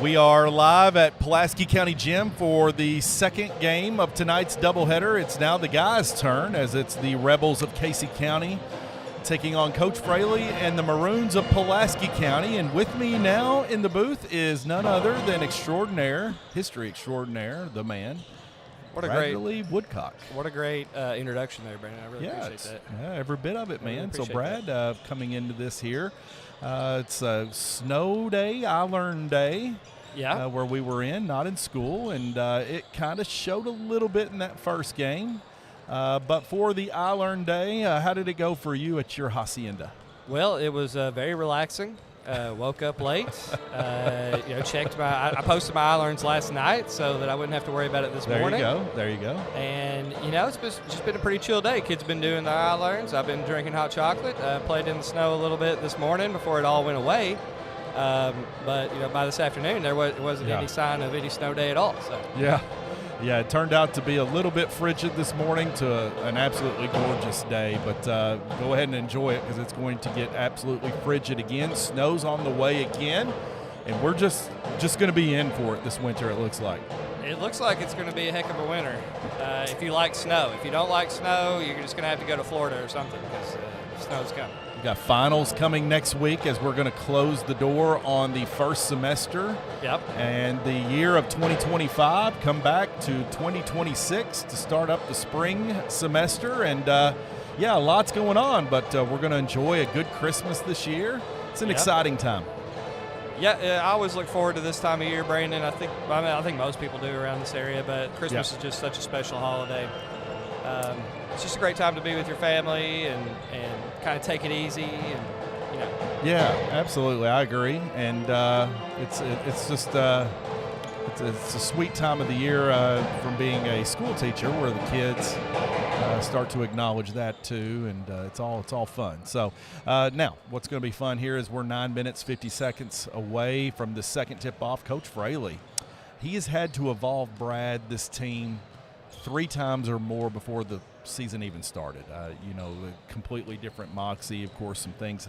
We are live at Pulaski County Gym for the second game of tonight's doubleheader. It's now the guys' turn as it's the Rebels of Casey County taking on Coach Fraley and the Maroons of Pulaski County. And with me now in the booth is none other than history extraordinaire, the man, Bradley Woodcock. What a great introduction there, Brandon. I really appreciate that. Yeah, every bit of it, man. So, Brad, coming into this here, it's a snow day, I learned day. Yeah. Where we were not in school, and it kind of showed a little bit in that first game. But for the I Learned Day, how did it go for you at your hacienda? Well, it was very relaxing. Woke up late. Checked I posted my I Learns last night so that I wouldn't have to worry about it this morning. There you go. And it's just been a pretty chill day. Kids been doing their I Learns. I've been drinking hot chocolate. Played in the snow a little bit this morning before it all went away. But by this afternoon, there wasn't any sign of any snow day at all. So Yeah, it turned out to be a little bit frigid this morning to an absolutely gorgeous day. But go ahead and enjoy it because it's going to get absolutely frigid again. Snow's on the way again, and we're just going to be in for it this winter, it looks like. It looks like it's going to be a heck of a winter if you like snow. If you don't like snow, you're just going to have to go to Florida or something because snow's coming. We've got finals coming next week as we're going to close the door on the first semester. Yep. And the year of 2025, come back to 2026 to start up the spring semester. And, lots going on, but we're going to enjoy a good Christmas this year. It's an exciting time. Yeah, I always look forward to this time of year, Brandon. I think most people do around this area, but Christmas is just such a special holiday. It's just a great time to be with your family and kind of take it easy Yeah, absolutely, I agree, and it's just it's a sweet time of the year from being a school teacher where the kids start to acknowledge that too, and it's all fun. So now, what's going to be fun here is we're 9 minutes 50 seconds away from the second tip-off. Coach Fraley, he has had to evolve, Brad, this team 3 times or more before the season even started. A completely different moxie. Of course, some things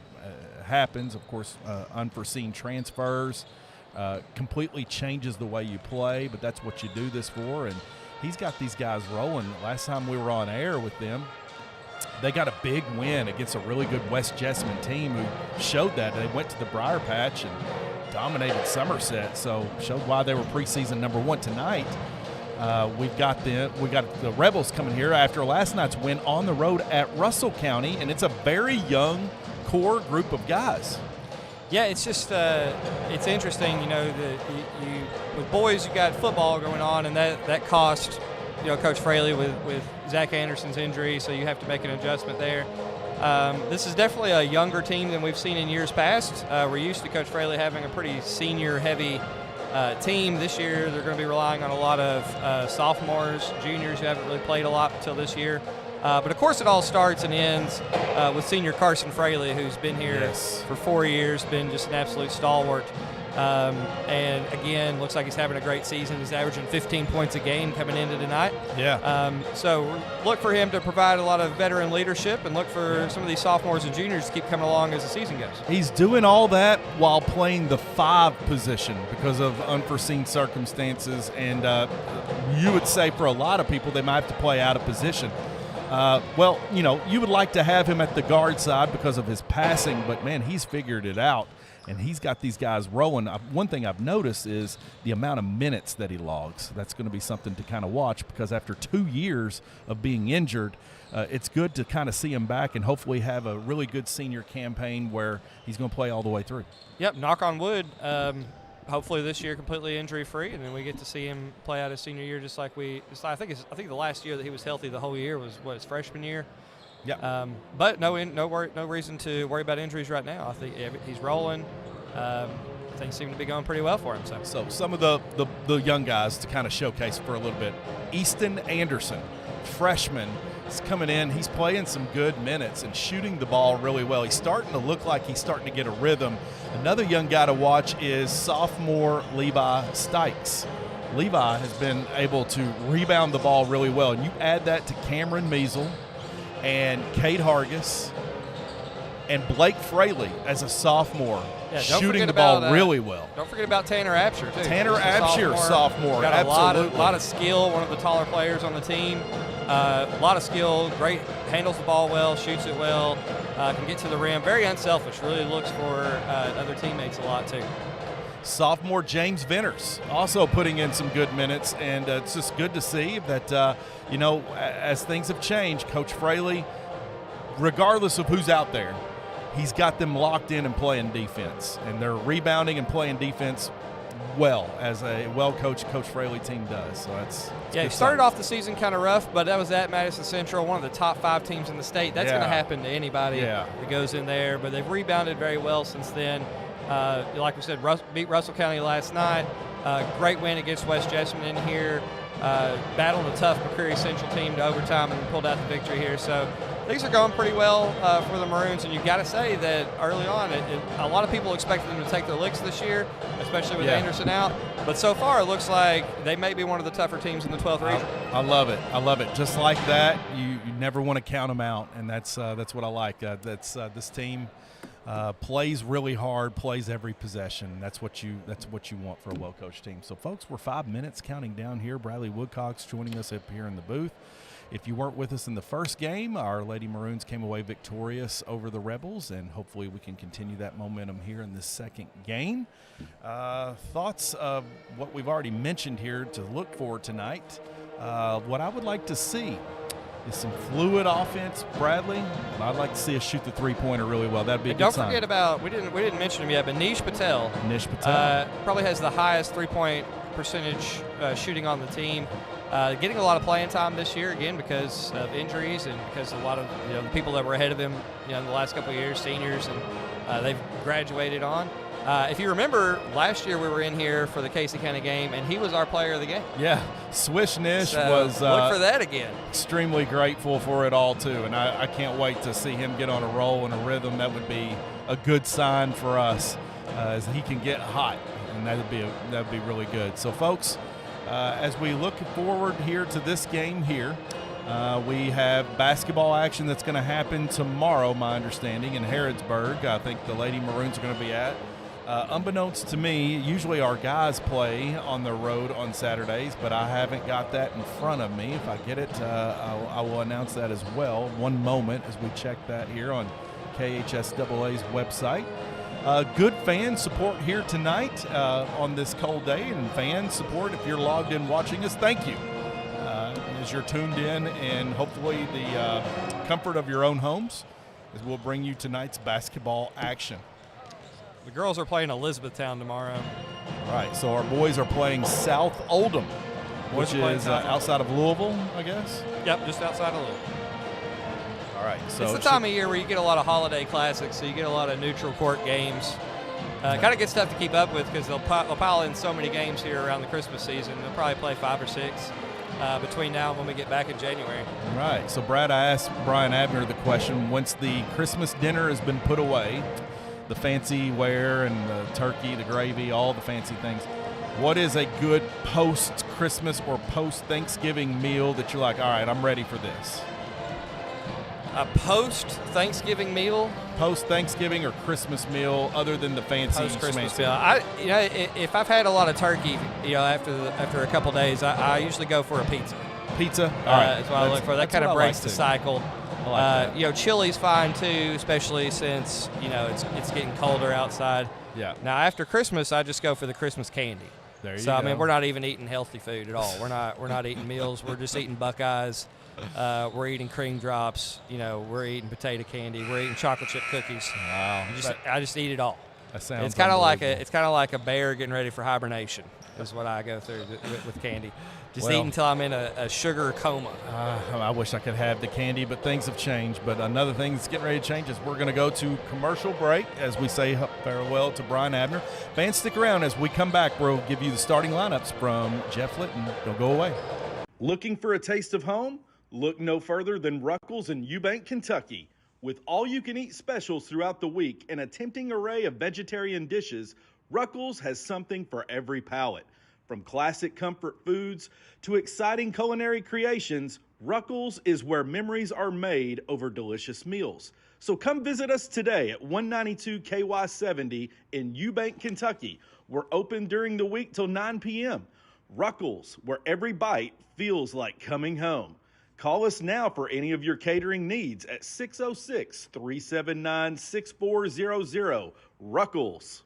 happens. Of course, unforeseen transfers completely changes the way you play, but that's what you do this for. And he's got these guys rolling. Last time we were on air with them, they got a big win against a really good West Jessamine team who showed that. They went to the Briar Patch and dominated Somerset, so showed why they were preseason number 1 tonight. We got the Rebels coming here after last night's win on the road at Russell County, and it's a very young core group of guys. Yeah, it's just it's interesting. With boys, you got football going on, and that cost Coach Fraley with Zach Anderson's injury, so you have to make an adjustment there. This is definitely a younger team than we've seen in years past. We're used to Coach Fraley having a pretty senior-heavy team. This year they're going to be relying on a lot of sophomores, juniors who haven't really played a lot until this year. But of course it all starts and ends with senior Carson Fraley, who's been here for 4 years, been just an absolute stalwart. And again, looks like he's having a great season. He's averaging 15 points a game coming into tonight. Yeah. So look for him to provide a lot of veteran leadership, and look for some of these sophomores and juniors to keep coming along as the season goes. He's doing all that while playing the 5 position because of unforeseen circumstances, and you would say for a lot of people they might have to play out of position. You would like to have him at the guard side because of his passing, but, man, he's figured it out, and he's got these guys rolling. One thing I've noticed is the amount of minutes that he logs. That's going to be something to kind of watch because after 2 years of being injured, it's good to kind of see him back and hopefully have a really good senior campaign where he's going to play all the way through. Yep, knock on wood. Hopefully this year completely injury-free, and then we get to see him play out his senior year just like I think the last year that he was healthy the whole year was his freshman year. Yeah. But no reason to worry about injuries right now. I think he's rolling. Things seem to be going pretty well for him. So some of the young guys to kind of showcase for a little bit. Easton Anderson, freshman, is coming in. He's playing some good minutes and shooting the ball really well. He's starting to look like he's starting to get a rhythm. Another young guy to watch is sophomore Levi Stykes. Levi has been able to rebound the ball really well. And you add that to Cameron Measle and Cade Hargis and Blake Fraley as a sophomore, shooting the about, ball really well. Don't forget about Tanner Absher, too. Tanner Absher, sophomore. Got absolutely. a lot of skill, one of the taller players on the team. A lot of skill, great, handles the ball well, shoots it well, can get to the rim. Very unselfish, really looks for other teammates a lot, too. Sophomore James Venters also putting in some good minutes, and it's just good to see that, as things have changed, Coach Fraley, regardless of who's out there, he's got them locked in and playing defense, and they're rebounding and playing defense well, as a well-coached Coach Fraley team does. So it's he started off the season kind of rough, but that was at Madison Central, one of the top 5 teams in the state. That's going to happen to anybody that goes in there, but they've rebounded very well since then. Like we said, beat Russell County last night. Great win against West Jessamine in here. Battled a tough McCreary Central team to overtime and pulled out the victory here. So things are going pretty well for the Maroons, and you've got to say that early on, a lot of people expected them to take their licks this year, especially with Anderson out. But so far, it looks like they may be one of the tougher teams in the 12th region. I love it. I love it. Just like that, you never want to count them out, and that's what I like. This team plays really hard, plays every possession. That's what you want for a well-coached team. So, folks, we're 5 minutes counting down here. Bradley Woodcock's joining us up here in the booth. If you weren't with us in the first game, our Lady Maroons came away victorious over the Rebels, and hopefully we can continue that momentum here in this second game. Thoughts of what we've already mentioned here to look for tonight. What I would like to see is some fluid offense, Bradley. I'd like to see us shoot the three-pointer really well. That'd be a good sign. Don't forget about, we didn't mention him yet, but Nish Patel. Probably has the highest three-point percentage shooting on the team. Getting a lot of playing time this year, again, because of injuries and because a lot of the people that were ahead of him in the last couple of years, seniors, and they've graduated on. If you remember, last year we were in here for the Casey County game, and he was our player of the game. Yeah, Swish Nish was look for that again. Extremely grateful for it all, too, and I can't wait to see him get on a roll and a rhythm. That would be a good sign for us as he can get hot, and that'd be really good. So, folks, as we look forward here to this game here, we have basketball action that's going to happen tomorrow, my understanding, in Harrodsburg. I think the Lady Maroons are going to be at. Unbeknownst to me, usually our guys play on the road on Saturdays, but I haven't got that in front of me. If I get it, I will announce that as well. One moment as we check that here on KHSAA's website. Good fan support here tonight on this cold day, and fan support if you're logged in watching us. Thank you as you're tuned in, and hopefully the comfort of your own homes as we'll bring you tonight's basketball action. The girls are playing Elizabethtown tomorrow. All right, so our boys are playing South Oldham, which is outside of Louisville, I guess? Yep, just outside of Louisville. All right. So it's the time of year where you get a lot of holiday classics, so you get a lot of neutral court games. Kind of gets tough to keep up with because they'll pile in so many games here around the Christmas season. They'll probably play 5 or 6 between now and when we get back in January. Right. So, Brad, I asked Brian Abner the question, once the Christmas dinner has been put away, the fancy ware and the turkey, the gravy, all the fancy things, what is a good post-Christmas or post-Thanksgiving meal that you're like, all right, I'm ready for this? A post-Thanksgiving meal? Post-Thanksgiving or Christmas meal other than the fancy post-Christmas meal. If I've had a lot of turkey, after a couple days, I usually go for a pizza. Pizza? All right. That's what I look for. That kind of breaks the cycle. I like that. Chili's fine too, especially since it's getting colder outside. Yeah. Now after Christmas, I just go for the Christmas candy. There you go. So I mean, we're not even eating healthy food at all. We're not eating meals. We're just eating Buckeyes. We're eating cream drops. We're eating potato candy. We're eating chocolate chip cookies. Wow. I just eat it all. That sounds. It's kind of like a bear getting ready for hibernation. Is what I go through with candy. Just eat until I'm in a sugar coma. I wish I could have the candy, but things have changed. But another thing that's getting ready to change is we're going to go to commercial break as we say farewell to Brian Abner. Fans, stick around as we come back. We'll give you the starting lineups from Jeff Litton. Don't go away. Looking for a taste of home? Look no further than Ruckles in Eubank, Kentucky. With all-you-can-eat specials throughout the week and a tempting array of vegetarian dishes, Ruckles has something for every palate. From classic comfort foods to exciting culinary creations, Ruckles is where memories are made over delicious meals. So come visit us today at 192 KY 70 in Eubank, Kentucky. We're open during the week till 9 p.m. Ruckles, where every bite feels like coming home. Call us now for any of your catering needs at 606-379-6400. Ruckles.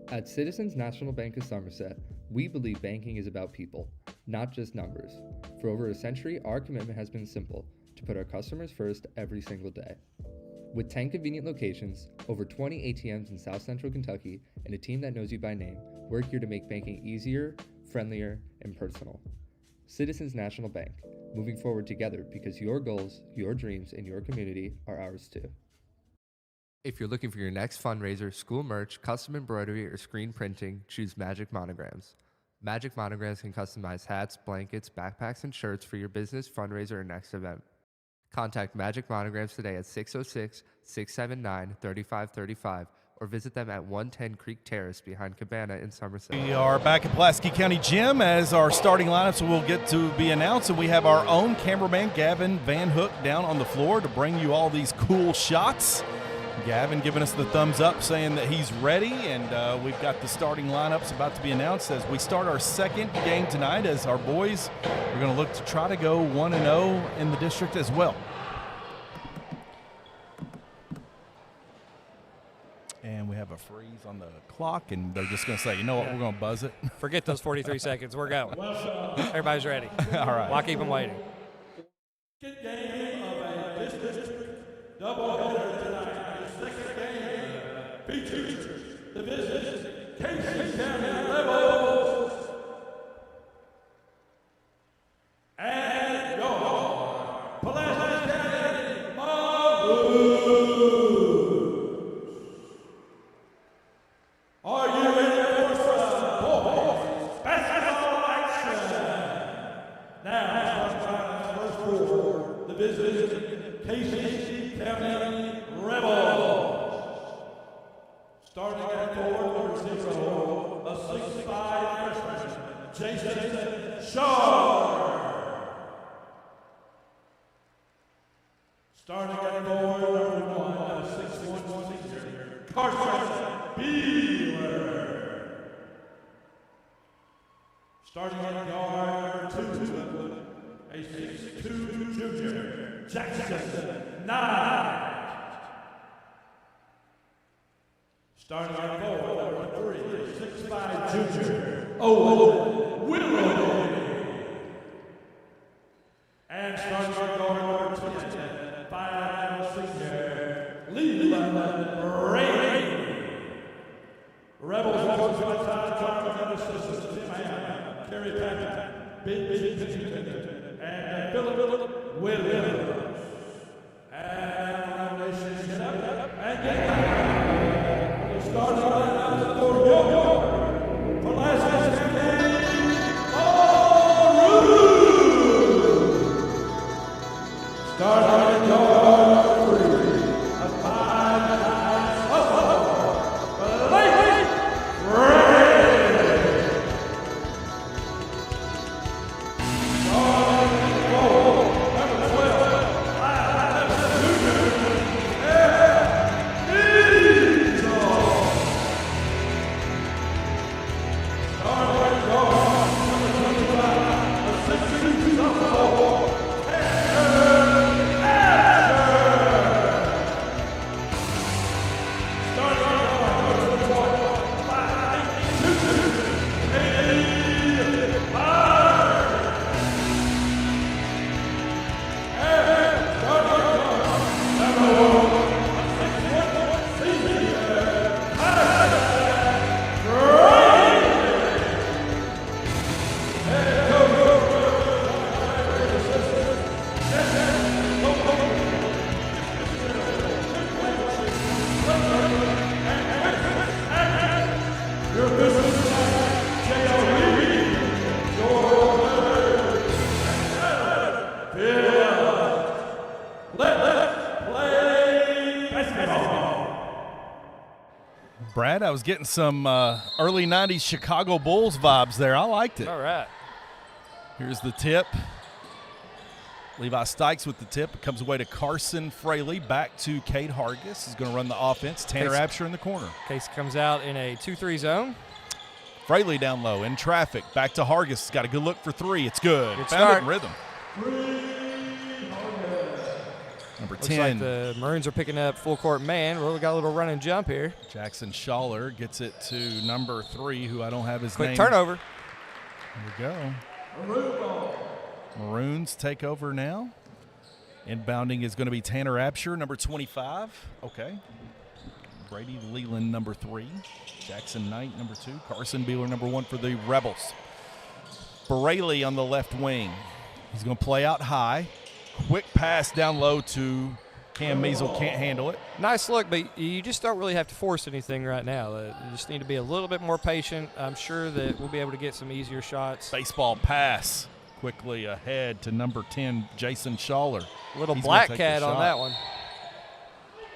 At Citizens National Bank of Somerset, we believe banking is about people, not just numbers. For over a century, our commitment has been simple: to put our customers first every single day. With 10 convenient locations, over 20 ATMs in South Central Kentucky, and a team that knows you by name, we're here to make banking easier, friendlier, and personal. Citizens National Bank, moving forward together because your goals, your dreams, and your community are ours too. If you're looking for your next fundraiser, school merch, custom embroidery, or screen printing, choose Magic Monograms. Magic Monograms can customize hats, blankets, backpacks, and shirts for your business, fundraiser, or next event. Contact Magic Monograms today at 606-679-3535 or visit them at 110 Creek Terrace behind Cabana in Somerset. We are back at Pulaski County Gym as our starting lineups will get to be announced, and we have our own cameraman, Gavin Van Hook, down on the floor to bring you all these cool shots. Gavin giving us the thumbs up, saying that he's ready, and we've got the starting lineups about to be announced as we start our second game tonight, as our boys are going to look to try to go 1-0 in the district as well. And we have a freeze on the clock, and they're just going to say, you know what, we're going to buzz it. Forget those 43 seconds. We're going. Everybody's ready. All right. Why keep them waiting? Second game of a district doubleheader tonight. The second game features the visit Casey County Rebels and your Pulaski County Maroons. Are you ready for some boys basketball action? Now, first for the visit Casey County Rebels. Starting at forward, number 0, a 6'5" freshman, Jason Shaw. Starting at forward, number 1, a 6'1" senior, Carson Beeler. Starting at guard, number 2, a 6'2" junior, Jackson Knight. Starting at forward, number 3, 6'5" junior, Owen Willow. And starting at guard, number 10, 5'9" senior, Leland Brady. Rebels are coached by Todd Johnson and assistants Tim Ham, Kerry Patrick, Big Pennington, and Philip Williams. And our nations get up and get back. Starting right now for your Pulaski County Maroons. Starting at guard 3, a 5'9" sophomore, Blake Ray. Starting at goal, number 12, 5'11" junior, Ed Diesel. Starting at guard, number 25, a 6'2" sophomore, Tanner Asher. Starting at guard, number 5'8" junior, Cade Myers. And starting at guard, number 1, a 6'1" senior, Madison Gray. Head your business tonight, J.O.B., George, Bill. Let's play basketball. Brad, I was getting some early 90s Chicago Bulls vibes there. I liked it. All right. Here's the tip. Levi Stykes with the tip. It comes away to Carson Fraley. Back to Cade Hargis. He's going to run the offense. Tanner Absher in the corner. Case comes out in a 2-3 zone. Fraley down low in traffic. Back to Hargis. He's got a good look for three. It's good. Good Found it start. in rhythm. Number Looks 10. like the Maroons are picking up full court man. We got a little run and jump here. Jackson Schaller gets it to number 3, who I don't have his Quick name. turnover. There we go. Maroons take over now. Inbounding is going to be Tanner Absher, number 25. Okay. Brady Leland, number 3. Jackson Knight, number 2. Carson Beeler, number 1 for the Rebels. Braley on the left wing. He's going to play out high. Quick pass down low to Cam Measle. Can't handle it. Nice look, but you just don't really have to force anything right now. You just need to be a little bit more patient. I'm sure that we'll be able to get some easier shots. Baseball pass. Quickly ahead to number 10, Jason Schaller. Little He's black gonna take the cat on shot. that one.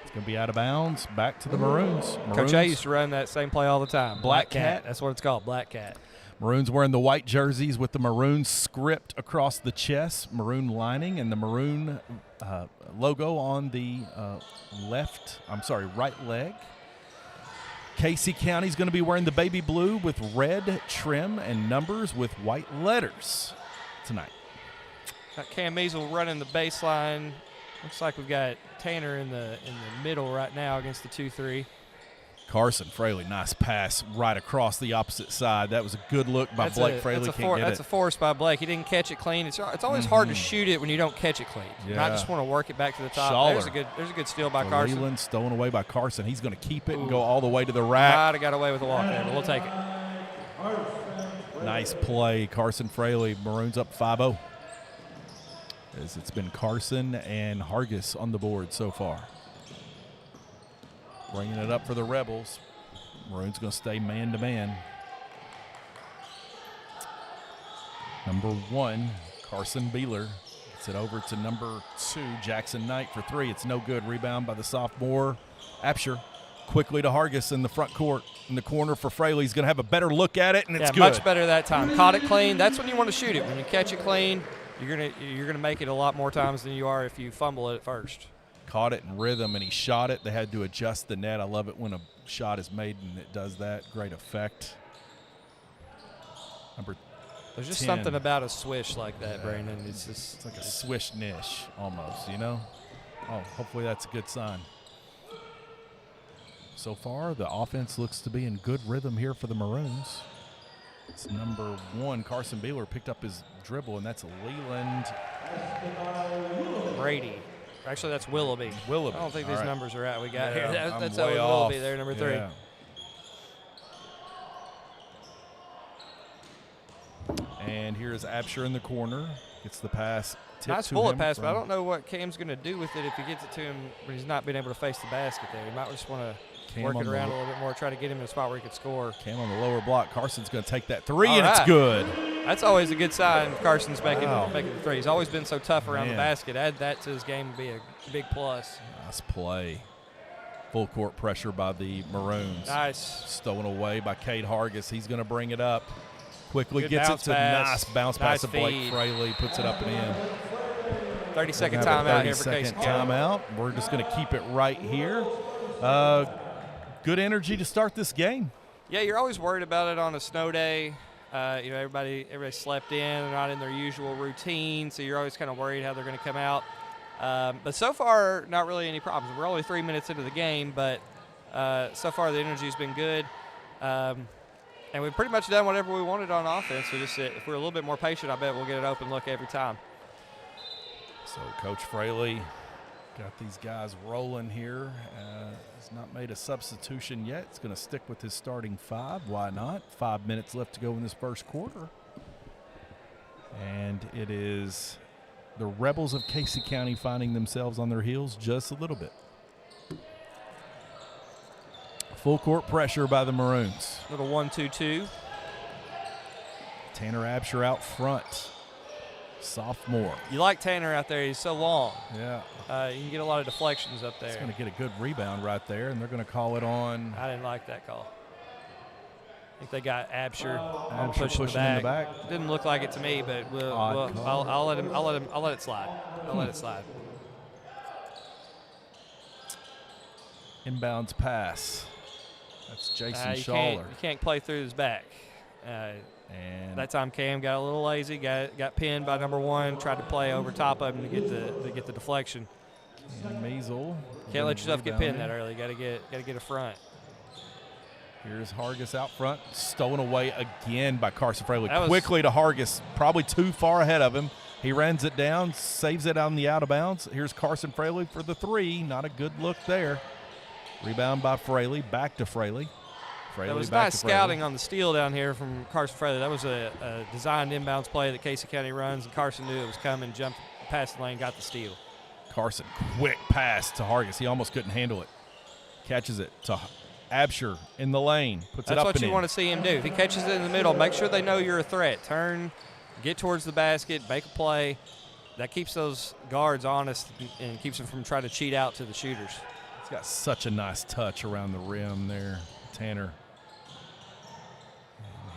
It's going to be out of bounds. Back to the Maroons. Coach A used to run that same play all the time. Black cat. That's what it's called, black cat. Maroons wearing the white jerseys with the maroon script across the chest, maroon lining, and the maroon logo on the right leg. Casey County's going to be wearing the baby blue with red trim and numbers with white letters tonight. Got Cam Measle running the baseline. Looks like we've got Tanner in the middle right now against the 2-3. Carson Fraley, nice pass right across the opposite side. That was a good look by Blake Fraley. That's a force by Blake. He didn't catch it clean. It's always hard to shoot it when you don't catch it clean. Yeah. Not just want to work it back to the top. Schaller. There's a good steal by Carson. Leland stolen away by Carson. He's going to keep it and go all the way to the rack. Might have got away with a walk there, but we'll take it. Nice play. Carson Fraley, Maroons up 5-0. As it's been Carson and Hargis on the board so far. Bringing it up for the Rebels. Maroons going to stay man-to-man. Number 1, Carson Beeler. Gets it over to number 2, Jackson Knight for 3. It's no good. Rebound by the sophomore, Absher. Quickly to Hargis in the front court. In the corner for Fraley. He's going to have a better look at it, and it's good. Much better that time. Caught it clean. That's when you want to shoot it. When you catch it clean, you're gonna make it a lot more times than you are if you fumble it at first. Caught it in rhythm, and he shot it. They had to adjust the net. I love it when a shot is made and it does that. Great effect. Number There's just 10. something about a swish like that, Brandon. It's like a swish niche almost, you know? Oh, hopefully that's a good sign. So far, the offense looks to be in good rhythm here for the Maroons. It's number 1, Carson Beeler picked up his dribble, and that's Leland. Brady. Actually, that's Willoughby. Willoughby. I don't think All these right. numbers are right. We got Yeah, here. I'm That's way Owen off. Willoughby there, number 3. Yeah. And here's Absher in the corner. Gets the pass. Nice bullet pass, but I don't know what Cam's going to do with it if he gets it to him when he's not being able to face the basket there. He might just want to work it around a little bit more, try to get him in a spot where he could score. Cam on the lower block. Carson's going to take that 3, All and right. it's good. That's always a good sign. Carson's making Wow. the 3. He's always been so tough around Man. the basket. Add that to his game would be a big plus. Nice play. Full court pressure by the Maroons. Nice. Stolen away by Cade Hargis. He's going to bring it up. Quickly Good gets it bounce to pass. nice bounce Nice pass to Blake feed. Fraley. Puts it up and in. 30-second We're gonna have a timeout here for Casey 30-second County. timeout. We're just going to keep it right here. Good energy to start this game. Yeah, you're always worried about it on a snow day. Everybody slept in. They're not in their usual routine, so you're always kind of worried how they're going to come out. But so far, not really any problems. We're only 3 minutes into the game, but so far the energy's been good. And we've pretty much done whatever we wanted on offense. We just if we're a little bit more patient, I bet we'll get an open look every time. So Coach Fraley got these guys rolling here. Has not made a substitution yet. It's going to stick with his starting 5. Why not? 5 minutes left to go in this first quarter. And it is the Rebels of Casey County finding themselves on their heels just a little bit. Full court pressure by the Maroons. Little 1-2-2. Tanner Absher out front. Sophomore. You like Tanner out there. He's so long. Yeah. You can get a lot of deflections up He's there. going to get a good rebound right there, and they're going to call it on. I didn't like that call. think they got Absher pushing in the back. Didn't look like it to me, but I'll let it slide. I'll let it slide. Inbounds pass. That's Jason You Schaller. can't play through his back. And that time Cam got a little lazy, got pinned by number 1, tried to play over top of him to get the deflection. Measle. Can't let yourself get pinned that early. Got to get a front. Here's Hargis out front, stolen away again by Carson Fraley. Quickly to Hargis, probably too far ahead of him. He runs it down, saves it on the out of bounds. Here's Carson Fraley for the 3. Not a good look there. Rebound by Fraley, back to Fraley. That was nice scouting on the steal down here from Carson Fraley. That was a designed inbounds play that Casey County runs, and Carson knew it was coming, jumped past the lane, got the steal. Carson, quick pass to Hargis. He almost couldn't handle it. Catches it to Absher in the lane, puts it up and in. That's what you want to see him do. If he catches it in the middle, make sure they know you're a threat. Turn, get towards the basket, make a play. That keeps those guards honest and keeps them from trying to cheat out to the shooters. He's got such a nice touch around the rim there, Tanner.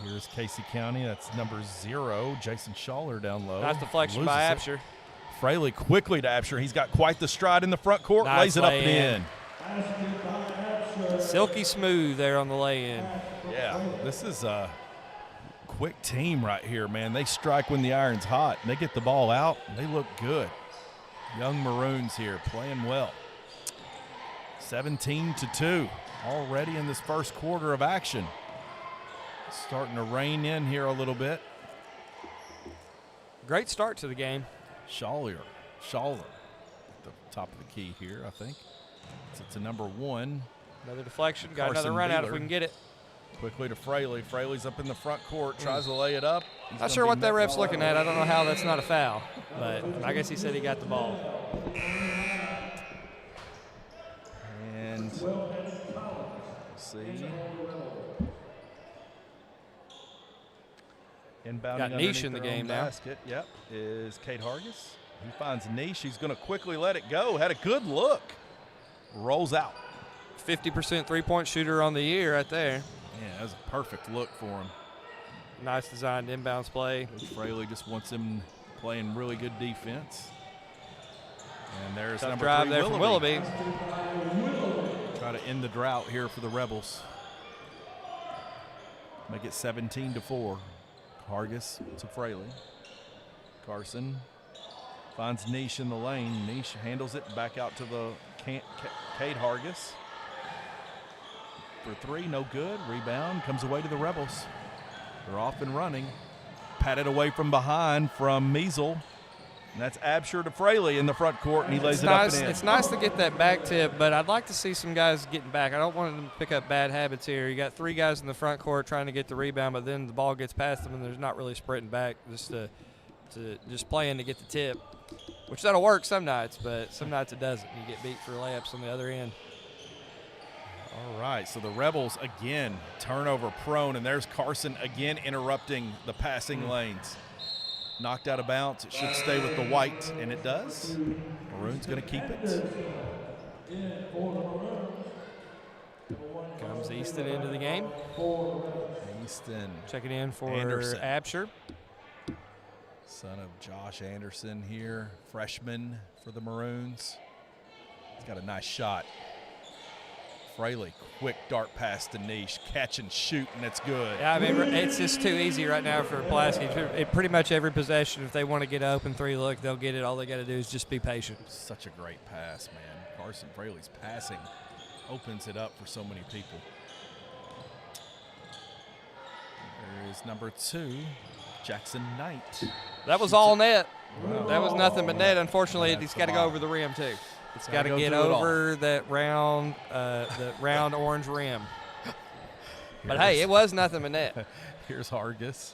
And here's Casey County. That's number 0, Jason Schaller down low. Nice deflection by Absher. Fraley quickly to Absher. He's got quite the stride in the front court. Nice lays it up and in. Silky smooth there on the lay-in. Yeah, this is a quick team right here, man. They strike when the iron's hot. They get the ball out. They look good. Young Maroons here playing well. 17-2 already in this first quarter of action. Starting to rein in here a little bit. Great start to the game. Schaller at the top of the key here, I think. It's a number 1. Another deflection. Got another run out if we can get it. Quickly to Fraley. Fraley's up in the front court, tries to lay it up. Not sure what that ref's looking at. I don't know how that's not a foul, but I guess he said he got the ball. And we'll see. Inbounding got Niche in the game now. Basket, yep, is Kate Hargis. He finds Niche. He's going to quickly let it go. Had a good look. Rolls out. 50% three-point shooter on the year right there. Yeah, that was a perfect look for him. Nice designed inbounds play. Fraley just wants him playing really good defense. And there's Tough number drive 3, there from Willoughby. Try to end the drought here for the Rebels. Make it 17-4. Hargis to Fraley. Carson finds Niche in the lane. Niche handles it back out to the Cade Hargis. For 3, no good. Rebound comes away to the Rebels. They're off and running. Patted away from behind from Measle. And that's Absher to Fraley in the front court, and he lays it up and in. It's nice to get that back tip, but I'd like to see some guys getting back. I don't want them to pick up bad habits here. You got 3 guys in the front court trying to get the rebound, but then the ball gets past them, and there's not really sprinting back just playing to get the tip, which that'll work some nights, but some nights it doesn't. You get beat for layups on the other end. All right, so the Rebels again turnover prone, and there's Carson again interrupting the passing lanes. Knocked out of bounds. It should stay with the white, and it does. Maroon's going to keep it. Comes Easton into the game. Easton. Checking in for Anderson. Absher. Son of Josh Anderson here, freshman for the Maroons. He's got a nice shot. Fraley, quick dart pass to Niche, catch and shoot, and it's good. Yeah, I mean, it's just too easy right now for Pulaski. Pretty much every possession, if they want to get an open 3 look, they'll get it. All they got to do is just be patient. Such a great pass, man. Carson Fraley's passing opens it up for so many people. There is number 2, Jackson Knight. That was all net. Wow. That was nothing but net. Unfortunately, That's he's the got to go bottom. over the rim, too. It's Gotta got to go get through it all. over that round orange rim. But, hey, it was nothing but net. Here's Hargis.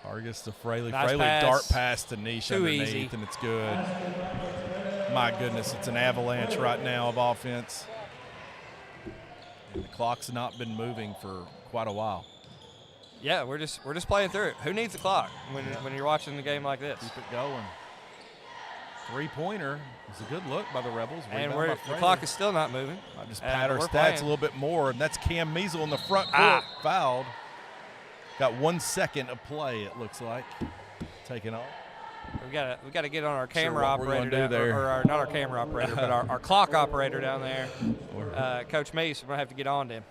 Hargis to Fraley. Nice Fraley pass. dart pass to Niche Too underneath, easy. and it's good. My goodness, it's an avalanche right now of offense. And the clock's not been moving for quite a while. Yeah, we're just playing through it. Who needs the clock when you're watching the game like this? Keep it going. 3-pointer. It's a good look by the Rebels. And Rebound by the Fraley. clock is still not moving. Might just pad our we're stats playing. a little bit more, and that's Cam Measle in the front court, fouled. Got 1 second of play, it looks like. Taking off. We got to get on our camera what we're operator gonna do there. or not our camera operator, but our clock operator down there, Coach Meese. We're gonna have to get on to him.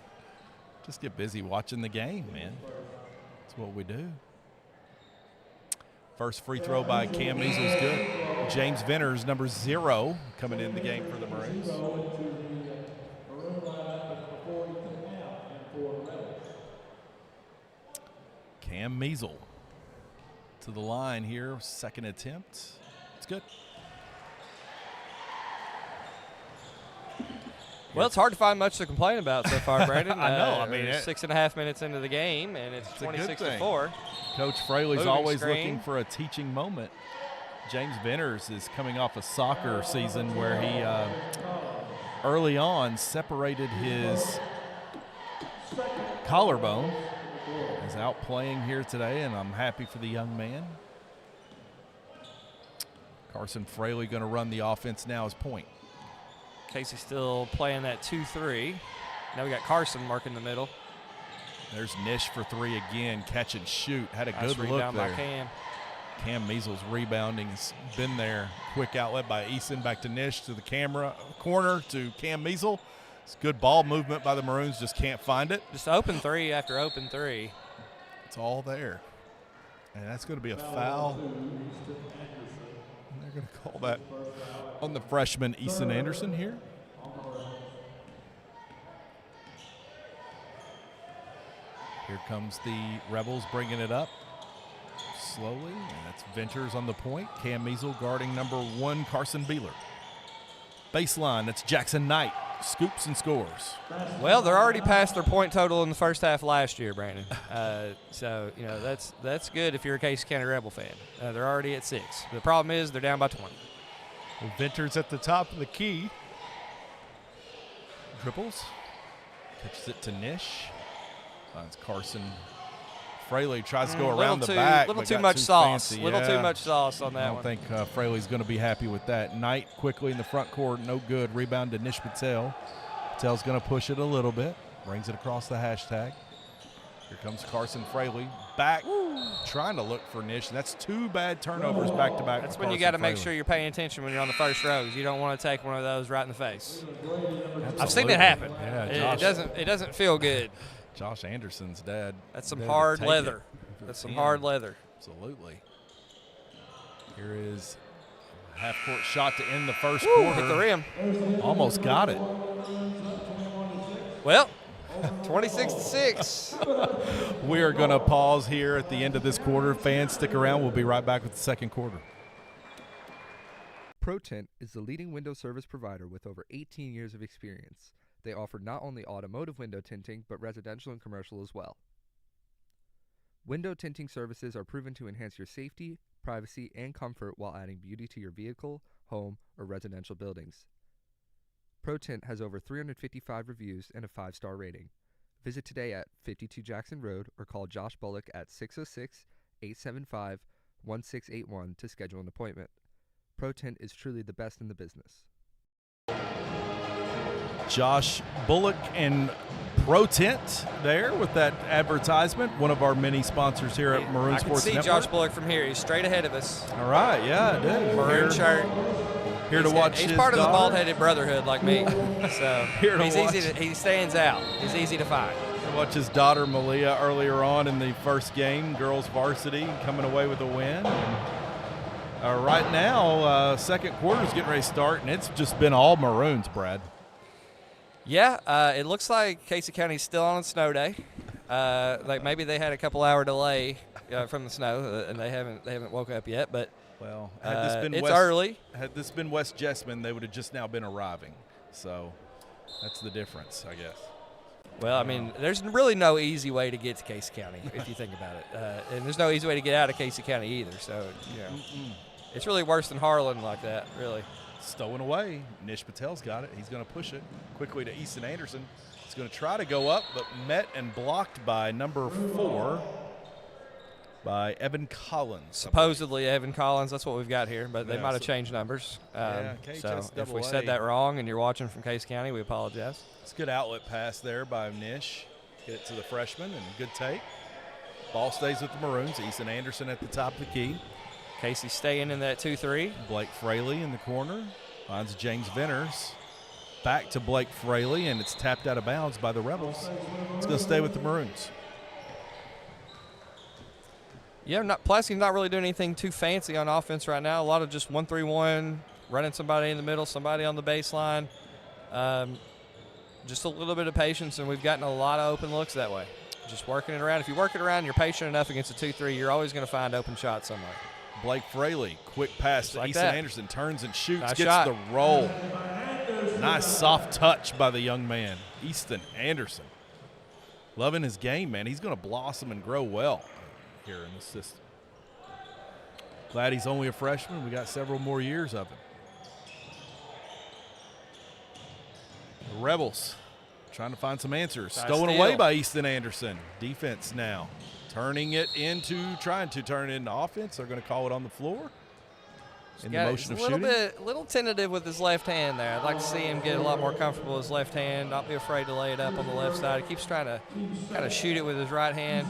Just get busy watching the game, man. That's what we do. First free throw by Cam Measles, good. James Venters, number 0, coming in the game for the Maroons. Cam Measles to the line here, second attempt. It's good. Well, it's hard to find much to complain about so far, Brandon. I know. I mean, 6.5 minutes into the game, and it's 26-4. Coach Fraley's Moving always screen. looking for a teaching moment. James Venters is coming off a soccer season where he early on separated his collarbone. He's out playing here today, and I'm happy for the young man. Carson Fraley going to run the offense now as point. Casey still playing that 2-3. Now we got Carson marking the middle. There's Nish for 3 again. Catch and shoot. Had a Nice good look rebound there. by Cam. Cam Measles rebounding has been there. Quick outlet by Eason, back to Nish, to the corner to Cam Measles. It's good ball movement by the Maroons, just can't find it. Just open 3 after open 3. It's all there. And that's going to be a foul. And they're going to call that on the freshman Eason Anderson here. Here comes the Rebels bringing it up slowly. And that's Venters on the point. Cam Measles guarding number 1, Carson Beeler. Baseline, that's Jackson Knight. Scoops and scores. Well, they're already past their point total in the first half last year, Brandon. So, you know, that's good if you're a Casey County Rebel fan. They're already at 6. The problem is they're down by 20. Well, Venters at the top of the key. Dribbles. Catches it to Nish. Finds Carson. Fraley tries to go around the back. Little but too got much too sauce. fancy. Little Yeah. too much sauce on that I one. don't think Fraley's going to be happy with that. Knight quickly in the front court. No good. Rebound to Nish Patel. Patel's going to push it a little bit. Brings it across the hashtag. Here comes Carson Fraley. Back. Trying to look for Nish. That's 2 bad turnovers back to back. That's when you got to make sure you're paying attention when you're on the first rows. You don't want to take one of those right in the face. Absolutely. I've seen it happen. Yeah, It doesn't feel good. Josh Anderson's dad. That's some dad hard take leather. it. That's some hard leather. Absolutely. Here is a half-court shot to end the first Woo, quarter. hit the rim. Almost got it. Well, 26-6. We are going to pause here at the end of this quarter. Fans, stick around. We'll be right back with the second quarter. ProTint is the leading window service provider with over 18 years of experience. They offer not only automotive window tinting, but residential and commercial as well. Window tinting services are proven to enhance your safety, privacy, and comfort while adding beauty to your vehicle, home, or residential buildings. ProTint has over 355 reviews and a 5-star rating. Visit today at 52 Jackson Road or call Josh Bullock at 606-875-1681 to schedule an appointment. ProTint is truly the best in the business. Josh Bullock and ProTint there with that advertisement, one of our many sponsors here at Maroon Sports Network. I can see Josh Bullock from here. He's straight ahead of us. All right, yeah, I do. Maroon shirt. Here to watch He's his part of the daughter. bald-headed brotherhood like me. So Here to watch. he stands out. He's easy to find. Watch his daughter Malia earlier on in the first game, girls varsity, coming away with a win. And, right now, second quarter's getting ready to start, and it's just been all Maroons, Brad. Yeah, it looks like Casey County's still on a snow day. Like maybe they had a couple-hour delay from the snow, and they haven't woke up yet. But Well, had this been it's early. Had this been West Jessamine, they would have just now been arriving. So that's the difference, I guess. Well, I mean, there's really no easy way to get to Casey County if you think about it, and there's no easy way to get out of Casey County either. So you know, it's really worse than Harlan like that, really. Stolen away. Nish Patel's got it. He's going to push it quickly to Easton Anderson. He's going to try to go up, but met and blocked by number 4, by Evan Collins. Supposedly Evan Collins, that's what we've got here, but they Yeah, might have so- changed numbers. So if we KHSAA. said that wrong and you're watching from Casey County, we apologize. It's a good outlet pass there by Nish. Get it to the freshman, and good take. Ball stays with the Maroons. Easton Anderson at the top of the key. Casey staying in that 2-3. Blake Fraley in the corner. Finds James Venters. Back to Blake Fraley, and it's tapped out of bounds by the Rebels. It's going to stay with the Maroons. Yeah, Pulaski's not really doing anything too fancy on offense right now. A lot of just 1-3-1, running somebody in the middle, somebody on the baseline. Just a little bit of patience, and we've gotten a lot of open looks that way. Just working it around. If you work it around, you're patient enough against a 2-3, you're always going to find open shots somewhere. Blake Fraley, quick pass to Easton Anderson, turns and shoots, Nice gets shot. the roll. Nice soft touch by the young man, Easton Anderson. Loving his game, man. He's going to blossom and grow well here in the system. Glad he's only a freshman. We got several more years of him. The Rebels trying to find some answers. Nice Stolen steal. away by Easton Anderson. Defense now. Trying to turn it into offense. They're going to call it on the floor. In the motion of shooting. A little tentative with his left hand there. I'd like to see him get a lot more comfortable with his left hand, not be afraid to lay it up on the left side. He keeps trying to kind of shoot it with his right hand.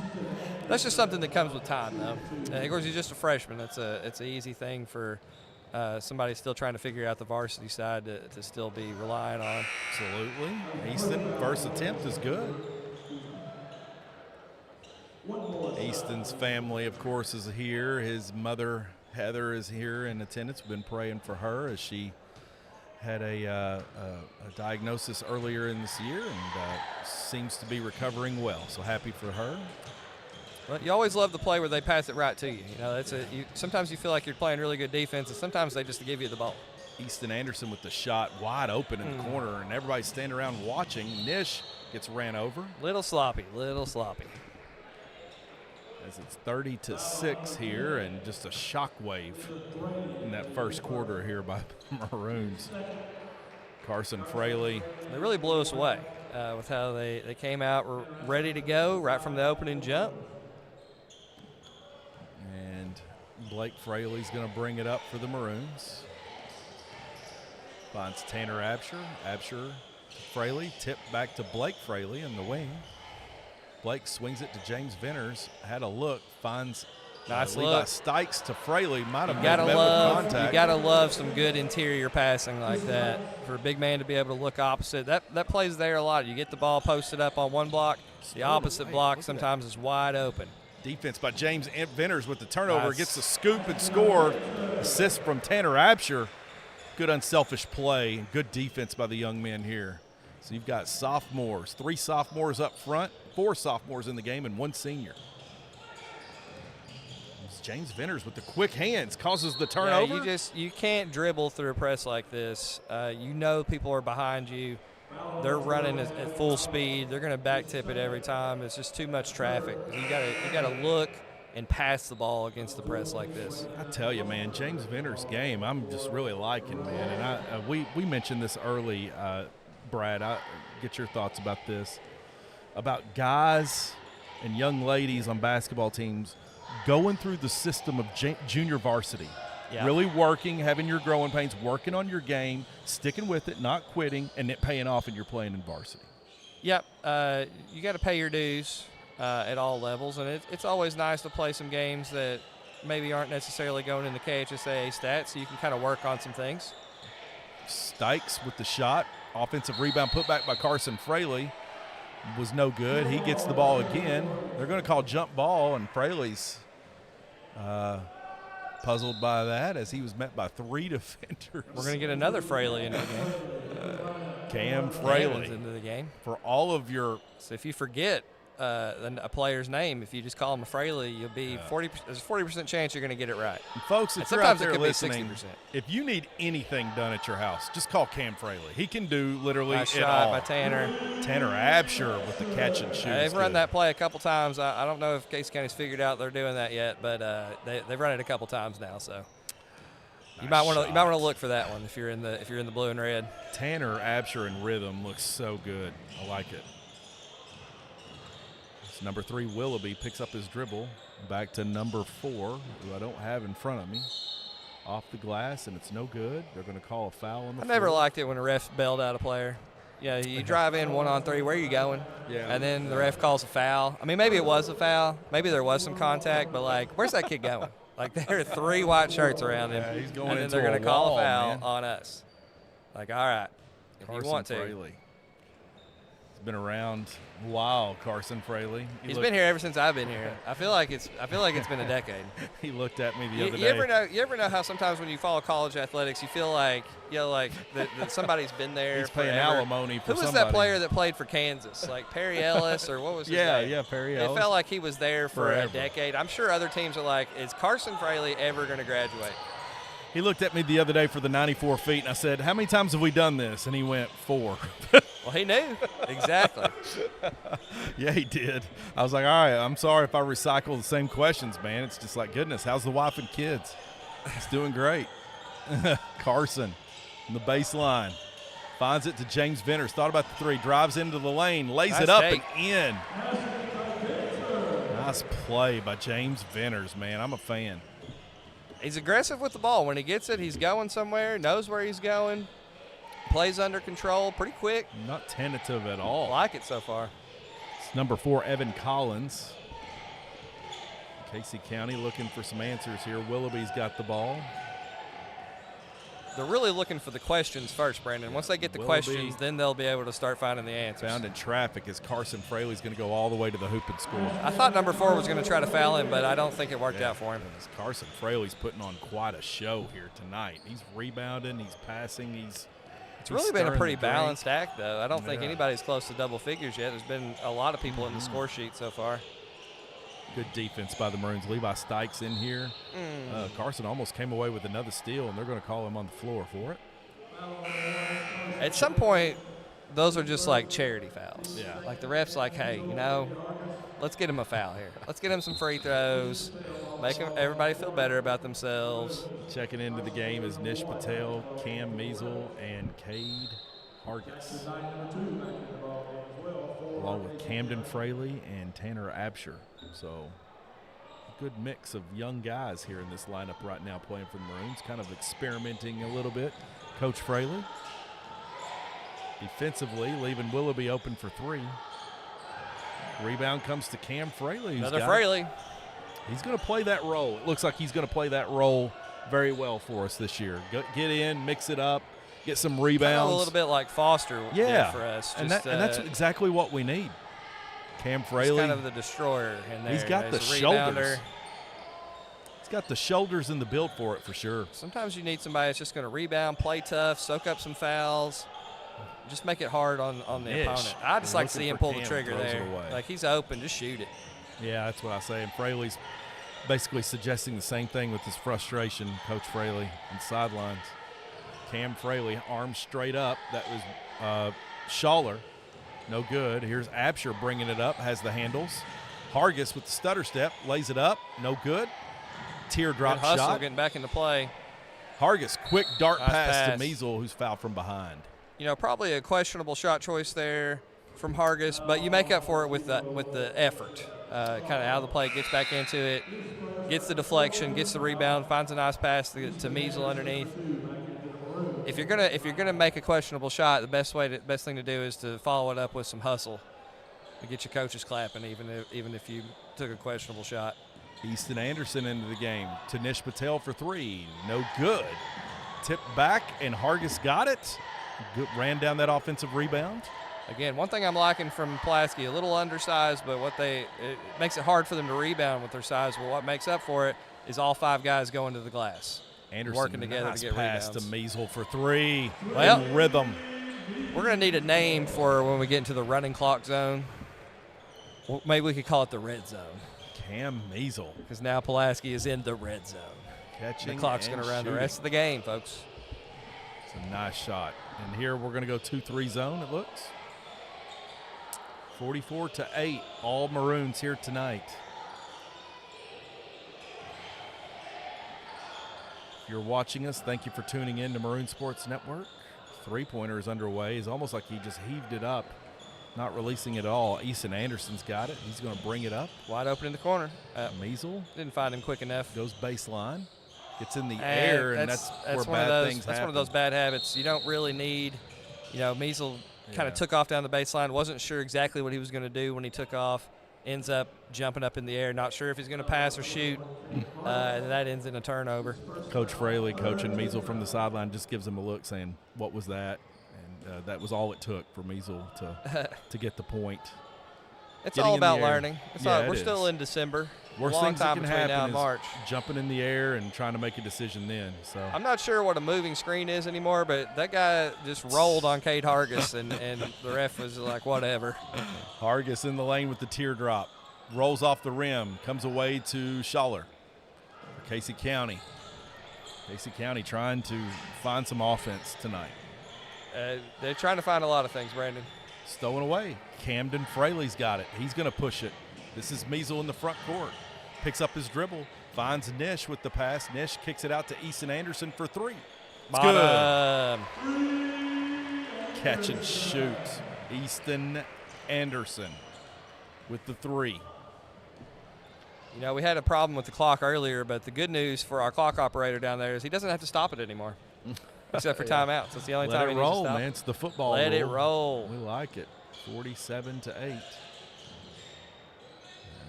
That's just something that comes with time, though. Of course, he's just a freshman. It's an easy thing for somebody still trying to figure out the varsity side to still be relying on. Absolutely. Easton, first attempt is good. Easton's family, of course, is here. His mother, Heather, is here in attendance. We've been praying for her as she had a diagnosis earlier in this year and seems to be recovering well. So happy for her. Well, you always love the play where they pass it right to you. You know, sometimes you feel like you're playing really good defense, and sometimes they just give you the ball. Easton Anderson with the shot wide open in the corner, and everybody's standing around watching. Nish gets ran over. Little sloppy. As it's 30-6 here, and just a shockwave in that first quarter here by the Maroons. Carson Fraley. They really blew us away with how they came out ready to go right from the opening jump. And Blake Fraley's going to bring it up for the Maroons. Finds Tanner Absher. Absher, Fraley, tipped back to Blake Fraley in the wing. Blake swings it to James Venters. Had a look, finds nice Levi look. Stykes to Fraley. Might have You met with contact. You gotta love some good interior passing like that for a big man to be able to look opposite. That plays there a lot. You get the ball posted up on one block, the opposite block sometimes is wide open. Defense by James Venters with the turnover. Nice. Gets the scoop and score. Assist from Tanner Absher. Good unselfish play. Good defense by the young men here. So you've got sophomores, 3 sophomores up front, 4 sophomores in the game, and 1 senior. It's James Venters with the quick hands causes the turnover. Yeah, you can't dribble through a press like this. You know people are behind you. They're running at full speed. They're going to back tip it every time. It's just too much traffic. You got to look and pass the ball against the press like this. I tell you, man, James Venters' game, I'm just really liking, man. And we mentioned this early. Brad, I get your thoughts about this, about guys and young ladies on basketball teams going through the system of junior varsity, really working, having your growing pains, working on your game, sticking with it, not quitting, and it paying off and you're playing in varsity. Yep, you got to pay your dues at all levels, and it's always nice to play some games that maybe aren't necessarily going in the KHSAA stats, so you can kind of work on some things. Stykes with the shot. Offensive rebound put back by Carson Fraley was no good. He gets the ball again. They're going to call jump ball, and Fraley's puzzled by that as he was met by 3 defenders. We're going to get another Fraley into the game. Cam Fraley. Into the game. For all of your – So if you forget a player's name, if you just call him a Fraley, you'll be 40%. There's a 40% chance you're going to get it right. And folks, if and you're out sometimes it there could listening, be 60%. if you need anything done at your house, just call Cam Fraley. He can do literally Nice it shot all. by Tanner. Tanner Absher with the catch and shoot. They've run that play a couple times. I don't know if Case County's figured out they're doing that yet, but they've run it a couple times now. So you might want to look for that one if you're in the blue and red. Tanner Absher in rhythm looks so good. I like it. Number 3, Willoughby, picks up his dribble. Back to number 4, who I don't have in front of me. Off the glass, and it's no good. They're going to call a foul on the floor. I never liked it when a ref bailed out a player. You drive in 1-on-3. Where are you going? Yeah. And then the ref calls a foul. I mean, maybe it was a foul. Maybe there was some contact, but like, where's that kid going? Like, there are 3 white shirts around him. Yeah, he's going and then into they're going a to call wall, a foul man. on us. Like, all right, if you want to. Fraley. He's been around a while, Carson Fraley. He's been here ever since I've been here. I feel like it's been a decade. He looked at me the other You day. ever know how sometimes when you follow college athletics, you feel like that somebody's been there. He's paying forever. alimony for Who was somebody. that player that played for Kansas? Like Perry Ellis or what was his name? Yeah, Perry Ellis. It felt like he was there for Forever. a decade. I'm sure other teams are like, is Carson Fraley ever going to graduate? He looked at me the other day for the 94 feet, and I said, how many times have we done this? And he went, 4. Well, he knew. Exactly. Yeah, he did. I was like, all right, I'm sorry if I recycle the same questions, man. It's just like, goodness, how's the wife and kids? It's doing great. Carson on the baseline. Finds it to James Venters. Thought about the 3. Drives into the lane. Lays Nice it up take. and in. Nice play by James Venters, man. I'm a fan. He's aggressive with the ball. When he gets it, he's going somewhere, knows where he's going, plays under control, pretty quick. Not tentative at I all. like it so far. It's number 4, Evan Collins. Casey County looking for some answers here. Willoughby's got the ball. They're really looking for the questions first, Brandon. Once they get the Willoughby questions, then they'll be able to start finding the answers. Found in traffic as Carson Fraley's going to go all the way to the hoop and score. I thought number 4 was going to try to foul him, but I don't think it worked out for him. As Carson Fraley's putting on quite a show here tonight. He's rebounding, he's passing, It's really been a stirring pretty the drink. balanced act, though. I don't think Yeah. anybody's close to double figures yet. There's been a lot of people in the score sheet so far. Good defense by the Maroons. Levi Stykes in here. Carson almost came away with another steal, and they're going to call him on the floor for it. At some point, those are just like charity fouls. Yeah. Like the ref's like, hey, let's get him a foul here. Let's get him some free throws. Make everybody feel better about themselves. Checking into the game is Nish Patel, Cam Measle, and Cade Hargis, along with Camden Fraley and Tanner Absher. So a good mix of young guys here in this lineup right now playing for the Maroons, kind of experimenting a little bit. Coach Fraley defensively leaving Willoughby open for 3. Rebound comes to Cam Fraley. Another Fraley. He's going to play that role. It looks like he's going to play that role very well for us this year. Get in, mix it up, get some rebounds. A little bit like Foster did for us. And that's exactly what we need. Cam Fraley. He's kind of the destroyer in there. He's got the a shoulders. rebounder. He's got the shoulders and the build for it for sure. Sometimes you need somebody that's just going to rebound, play tough, soak up some fouls, just make it hard on the Nish. opponent. I just like to see him pull the Cam, trigger throws it there. away. Like he's open, just shoot it. Yeah, that's what I say. And Fraley's basically suggesting the same thing with his frustration, Coach Fraley, and sidelines. Cam Fraley, arms straight up. That was Schaller. No good. Here's Absher bringing it up, has the handles. Hargis with the stutter step, lays it up. No good. Teardrop Good hustle, shot. getting back into play. Hargis, quick dart Nice pass pass. to Measle, who's fouled from behind. Probably a questionable shot choice there from Hargis, but you make up for it with the effort. Kind of out of the play, gets back into it, gets the deflection, gets the rebound, finds a nice pass to Measle underneath. If you're gonna make a questionable shot, the best thing to do is to follow it up with some hustle to get your coaches clapping, even if you took a questionable shot. Easton Anderson into the game. To Nish Patel for 3. No good. Tipped back, and Hargis got it. Good, ran down that offensive rebound. Again, one thing I'm liking from Pulaski, a little undersized, but it makes it hard for them to rebound with their size. But what makes up for it is all 5 guys going to the glass. Anderson Working together nice to get pass rebounds. to Measle for 3. Well- in rhythm. We're going to need a name for when we get into the running clock zone. Well, maybe we could call it the red zone, Cam Measle because now Pulaski is in the red zone. catching. The clock's and going to run the shooting. rest of the game, folks. It's a nice shot. And here we're going to go 2-3 zone, it looks. 44-8. All Maroons here tonight. If you're watching us, thank you for tuning in to Maroon Sports Network. Three-pointer is underway. It's almost like he just heaved it up, not releasing it at all. Easton Anderson's got it. He's going to bring it up. Wide open in the corner. Measle Didn't find him quick enough. goes baseline. Gets in the air, and that's where one of bad those, things That's happen. one of those bad habits. You don't really need, Measle kind of took off down the baseline. Wasn't sure exactly what he was going to do when he took off. Ends up jumping up in the air, not sure if he's going to pass or shoot, and that ends in a turnover. Coach Fraley coaching Measle from the sideline just gives him a look saying, what was that? And that was all it took for Measle to get the point. It's Getting all in the about air. learning. We're still in December. Worst long things that time can between now happen and is March. jumping in the air and trying to make a decision then. So I'm not sure what a moving screen is anymore, but that guy just rolled on Cade Hargis, and the ref was like, whatever. Hargis in the lane with the teardrop. Rolls off the rim, comes away to Schaller. Casey County. Casey County trying to find some offense tonight. They're trying to find a lot of things, Brandon. Stolen away. Camden Fraley's got it. He's going to push it. This is Measle in the front court. Picks up his dribble. Finds Nish with the pass. Nish kicks it out to Easton Anderson for three. It's good. Catch and shoot. Easton Anderson with the three. You know, we had a problem with the clock earlier, but the good news for our clock operator down there is he doesn't have to stop it anymore, except for timeouts. That's the only time he needs to stop. Let it roll, man. It's the football Let rule. it roll. We like it. 47-8.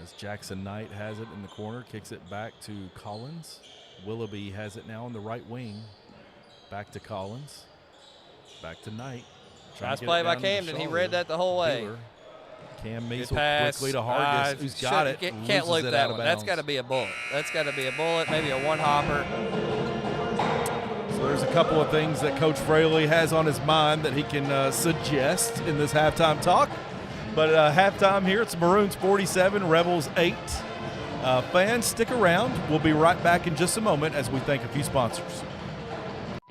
As Jackson Knight has it in the corner, kicks it back to Collins. Willoughby has it now on the right wing. Back to Collins. Back to Knight. Nice play by Camden. He read that the whole way. Wheeler. Cam Measle pass. quickly to Hargis, who's got it. Can't loop loses it that out of one. That's bounds. got to be a bullet. That's got to be a bullet, maybe a one-hopper. So there's a couple of things that Coach Fraley has on his mind that he can suggest in this halftime talk. But halftime here, it's Maroons 47, Rebels 8. Fans, stick around. We'll be right back in just a moment as we thank a few sponsors.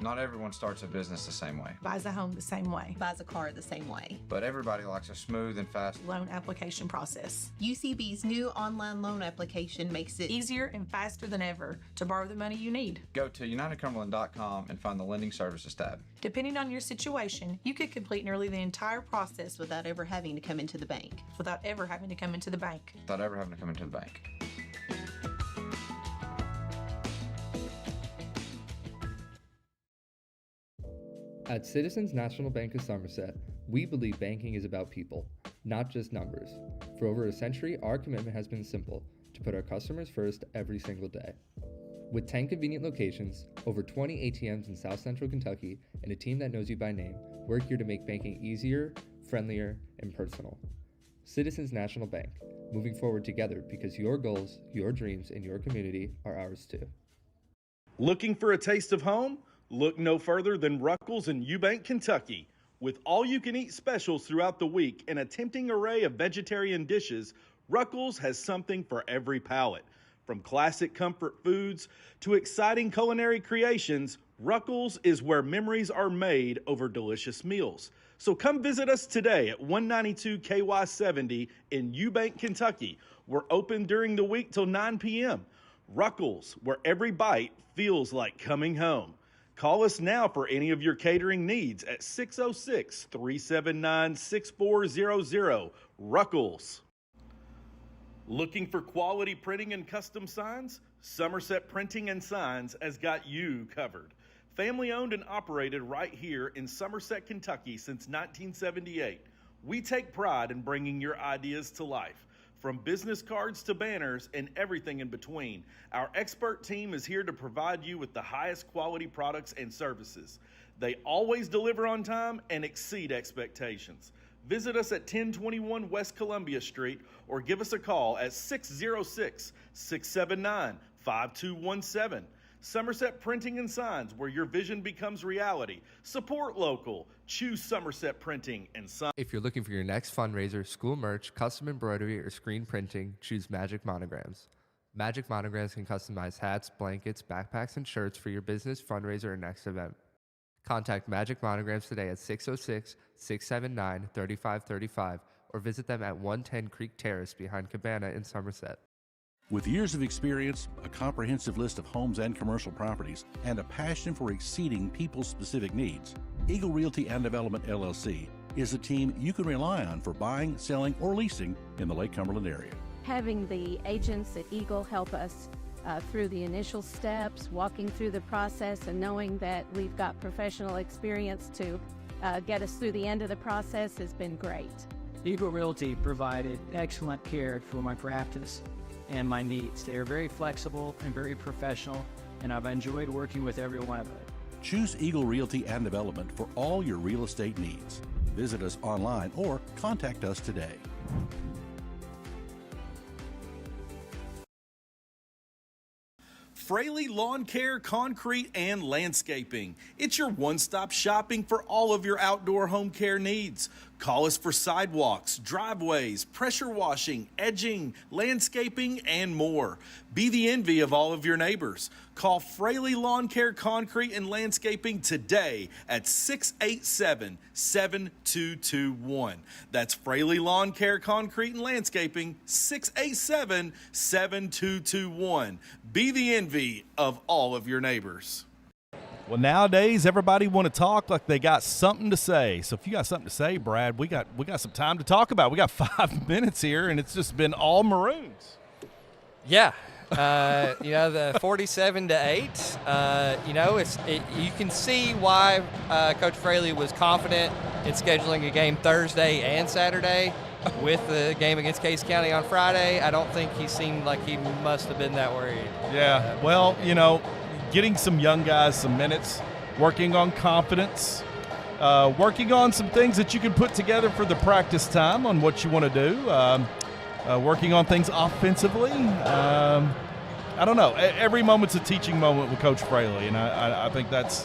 Not everyone starts a business the same way, Buys a home the same way. Buys a car the same way. but everybody likes a smooth and fast. Loan application process. UCB's new online loan application makes it Easier and faster than ever to borrow the money you need. Go to UnitedCumberland.com and find the Lending Services tab. Depending on your situation, you could complete nearly the entire process without ever having to come into the bank. without ever having to come into the bank. Without ever having to come into the bank. At Citizens National Bank of Somerset, we believe banking is about people, not just numbers. For over a century, our commitment has been simple: to put our customers first every single day. With 10 convenient locations, over 20 ATMs in South Central Kentucky, and a team that knows you by name, we're here to make banking easier, friendlier, and personal. Citizens National Bank, moving forward together because your goals, your dreams, and your community are ours too. Looking for a taste of home? Look no further than Ruckles in Eubank, Kentucky. With all-you-can-eat specials throughout the week and a tempting array of vegetarian dishes, Ruckles has something for every palate. From classic comfort foods to exciting culinary creations, Ruckles is where memories are made over delicious meals. So come visit us today at 192 KY70 in Eubank, Kentucky. We're open during the week till 9 p.m. Ruckles, where every bite feels like coming home. Call us now for any of your catering needs at 606-379-6400. Ruckles. Looking for quality printing and custom signs? Somerset Printing and Signs has got you covered. Family owned and operated right here in Somerset, Kentucky since 1978. We take pride in bringing your ideas to life. From business cards to banners and everything in between, our expert team is here to provide you with the highest quality products and services. They always deliver on time and exceed expectations. Visit us at 1021 West Columbia Street or give us a call at 606-679-5217. Somerset Printing and Signs, where your vision becomes reality. Support local. Choose Somerset Printing and Signs. If you're looking for your next fundraiser, school merch, custom embroidery, or screen printing, choose Magic Monograms. Magic Monograms can customize hats, blankets, backpacks, and shirts for your business, fundraiser, or next event. Contact Magic Monograms today at 606-679-3535 or visit them at 110 Creek Terrace behind Cabana in Somerset. With years of experience, a comprehensive list of homes and commercial properties, and a passion for exceeding people's specific needs, Eagle Realty and Development LLC is a team you can rely on for buying, selling, or leasing in the Lake Cumberland area. Having the agents at Eagle help us through the initial steps, walking through the process, and knowing that we've got professional experience to get us through the end of the process has been great. Eagle Realty provided excellent care for my practice and my needs. They are very flexible and very professional, and I've enjoyed working with every one of them. Choose Eagle Realty and Development for all your real estate needs. Visit us online or contact us today. Fraley Lawn Care, Concrete, and Landscaping. It's your one-stop shopping for all of your outdoor home care needs. Call us for sidewalks, driveways, pressure washing, edging, landscaping, and more. Be the envy of all of your neighbors. Call Fraley Lawn Care, Concrete, and Landscaping today at 687-7221. That's Fraley Lawn Care, Concrete, and Landscaping, 687-7221. Be the envy of all of your neighbors. Well, nowadays everybody want to talk like they got something to say. So if you got something to say, Brad, we got some time to talk about. We got 5 minutes here, and it's just been all Maroons. Yeah. The 47-8. You can see why Coach Fraley was confident in scheduling a game Thursday and Saturday with the game against Case County on Friday. I don't think he seemed like he must have been that worried. Yeah. Well, getting some young guys some minutes, working on confidence, working on some things that you can put together for the practice time on what you want to do, working on things offensively. I don't know. Every moment's a teaching moment with Coach Fraley, and I think that's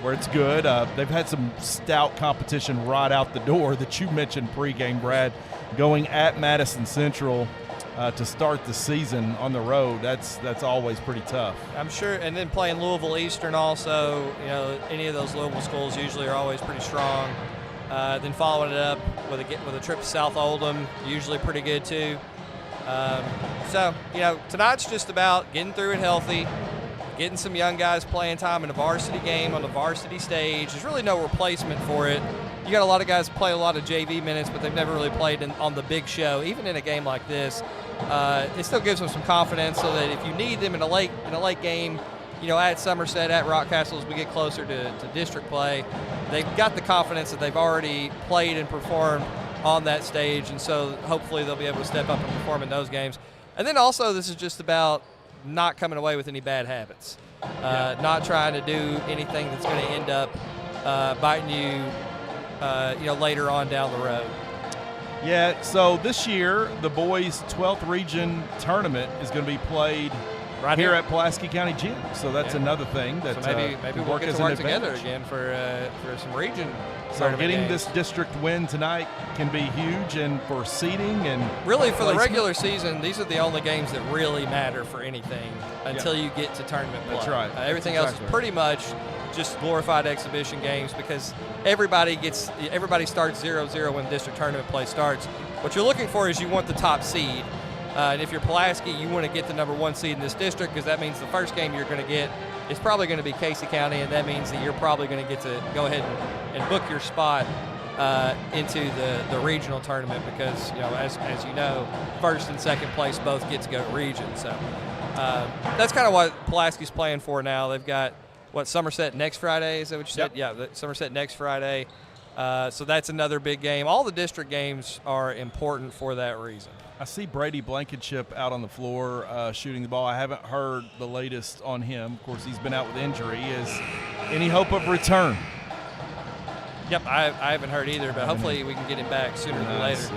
where it's good. They've had some stout competition right out the door that you mentioned pregame, Brad, going at Madison Central to start the season on the road. That's always pretty tough. I'm sure, and then playing Louisville Eastern also, any of those Louisville schools usually are always pretty strong. Then following it up with a trip to South Oldham, usually pretty good too. Tonight's just about getting through it healthy, getting some young guys playing time in a varsity game on the varsity stage. There's really no replacement for it. You got a lot of guys play a lot of JV minutes, but they've never really played on the big show. Even in a game like this, it still gives them some confidence so that if you need them in a late game, at Somerset, at Rockcastle, as we get closer to district play, they've got the confidence that they've already played and performed on that stage, and so hopefully they'll be able to step up and perform in those games. And then also this is just about not coming away with any bad habits, not trying to do anything that's going to end up biting you, later on down the road. Yeah, so this year the boys' 12th region tournament is going to be played right here at Pulaski County Gym. So that's another thing that so maybe we'll get to work together again for some region. So getting this district win tonight can be huge, and for seeding and really for the regular season, these are the only games that really matter for anything until you get to tournament play. That's right. Everything else is pretty much just glorified exhibition games because everybody starts 0-0 when district tournament play starts. What you're looking for is you want the top seed. And if you're Pulaski, you want to get the number 1 seed in this district because that means the first game you're going to get is probably going to be Casey County, and that means that you're probably going to get to go ahead and book your spot into the regional tournament because, as you know, first and second place both get to go to region. So that's kind of what Pulaski's playing for now. They've got, Somerset next Friday? Is that what you said? Yep. Yeah, Somerset next Friday. So that's another big game. All the district games are important for that reason. I see Brady Blankenship out on the floor shooting the ball. I haven't heard the latest on him. Of course, he's been out with injury. Is any hope of return? Yep, I haven't heard either, but hopefully we can get him back sooner than later.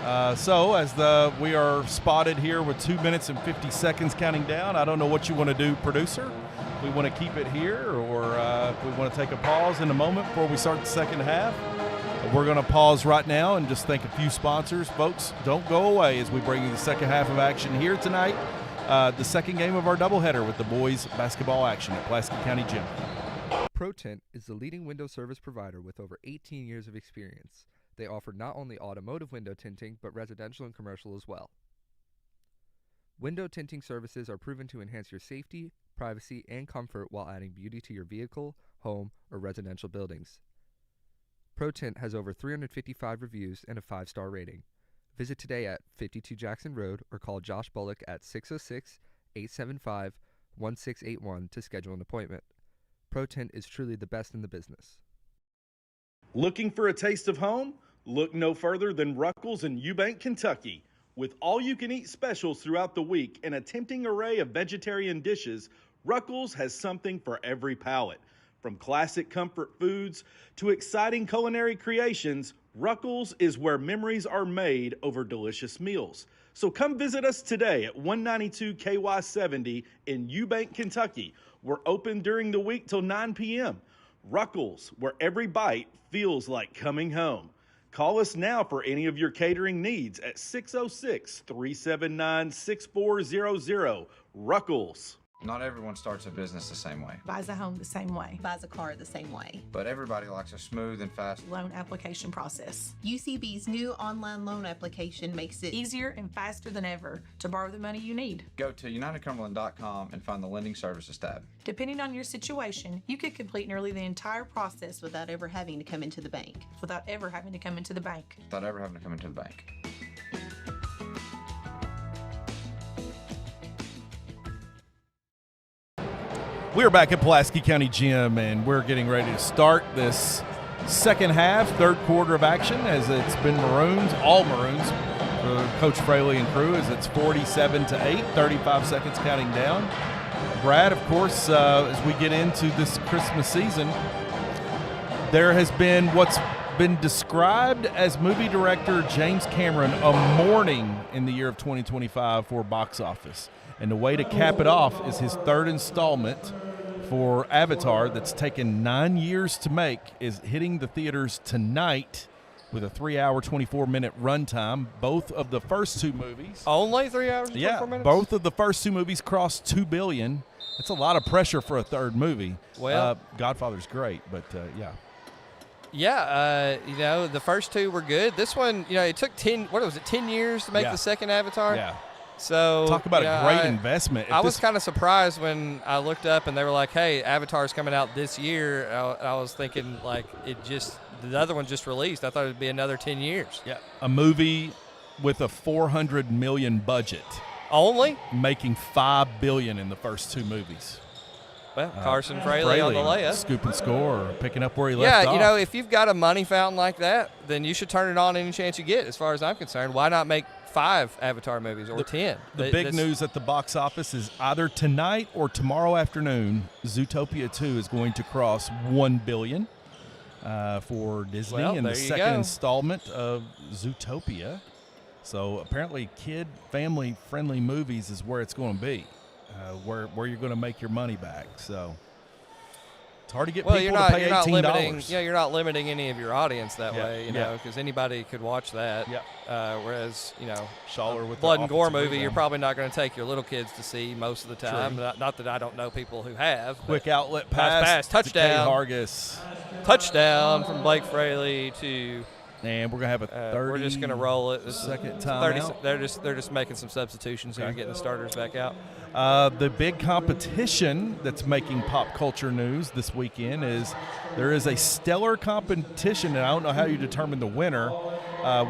Yeah. So as we are spotted here with 2 minutes and 50 seconds counting down, I don't know what you want to do, producer. If we want to keep it here, or if we want to take a pause in a moment before we start the second half. We're going to pause right now and just thank a few sponsors. Folks, don't go away as we bring you the second half of action here tonight. The second game of our doubleheader with the boys basketball action at Pulaski County Gym. ProTint is the leading window service provider with over 18 years of experience. They offer not only automotive window tinting, but residential and commercial as well. Window tinting services are proven to enhance your safety, privacy, and comfort while adding beauty to your vehicle, home, or residential buildings. ProTint has over 355 reviews and a 5-star rating. Visit today at 52 Jackson Road or call Josh Bullock at 606-875-1681 to schedule an appointment. ProTint is truly the best in the business. Looking for a taste of home? Look no further than Ruckles in Eubank, Kentucky. With all-you-can-eat specials throughout the week and a tempting array of vegetarian dishes, Ruckles has something for every palate. From classic comfort foods to exciting culinary creations, Ruckles is where memories are made over delicious meals. So come visit us today at 192 KY70 in Eubank, Kentucky. We're open during the week till 9 p.m. Ruckles, where every bite feels like coming home. Call us now for any of your catering needs at 606-379-6400. Ruckles. Not everyone starts a business the same way, Buys a home the same way. Buys a car the same way. but everybody likes a smooth and fast. Loan application process. UCB's new online loan application makes it Easier and faster than ever to borrow the money you need. Go to UnitedCumberland.com and find the Lending Services tab. Depending on your situation, you could complete nearly the entire process without ever having to come into the bank. without ever having to come into the bank. Without ever having to come into the bank. We're back at Pulaski County Gym, and we're getting ready to start this second half, third quarter of action, as it's been Maroons, all Maroons, for Coach Fraley and crew, as it's 47-8, 35 seconds counting down. Brad, of course, as we get into this Christmas season, there has been what's been described as movie director James Cameron a mourning in the year of 2025 for box office. And the way to cap it off is his third installment for Avatar that's taken 9 years to make is hitting the theaters tonight with a 3-hour, 24-minute runtime. Both of the first two movies. Only 3 hours and 24 Yeah, minutes? both of the first two movies crossed $2 billion. That's a lot of pressure for a third movie. Well, Godfather's great, but yeah. Yeah, the first two were good. This one, it took 10 years to make Yeah. the second Avatar? Yeah. So Talk about a great investment. I was kind of surprised when I looked up and they were like, hey, Avatar's coming out this year. I was thinking, like, the other one just released. I thought it would be another 10 years. Yeah. A movie with a $400 million budget. Only? Making $5 billion in the first two movies. Well, Carson Fraley on the layup. Scoop and score, picking up where he left off. Yeah, if you've got a money fountain like that, then you should turn it on any chance you get, as far as I'm concerned. Why not make 5 Avatar movies or 10? The big news at the box office is either tonight or tomorrow afternoon, Zootopia 2 is going to cross $1 billion for Disney in the second installment of Zootopia. So apparently family-friendly movies is where it's going to be. Where you're going to make your money back. So it's hard to get people to pay $18. You're not limiting any of your audience that way, because anybody could watch that. Yeah. Whereas, Schaller with blood and gore offensive movie, you're rebound. probably not going to take your little kids to see most of the time. Not that I don't know people who have. Quick outlet pass. Touchdown. Hargis. Touchdown from Blake Fraley to. And we're gonna have a 30. We're just gonna roll it. Second time out. They're just making some substitutions here, getting the starters back out. The big competition that's making pop culture news this weekend is there is a stellar competition, and I don't know how you determine the winner.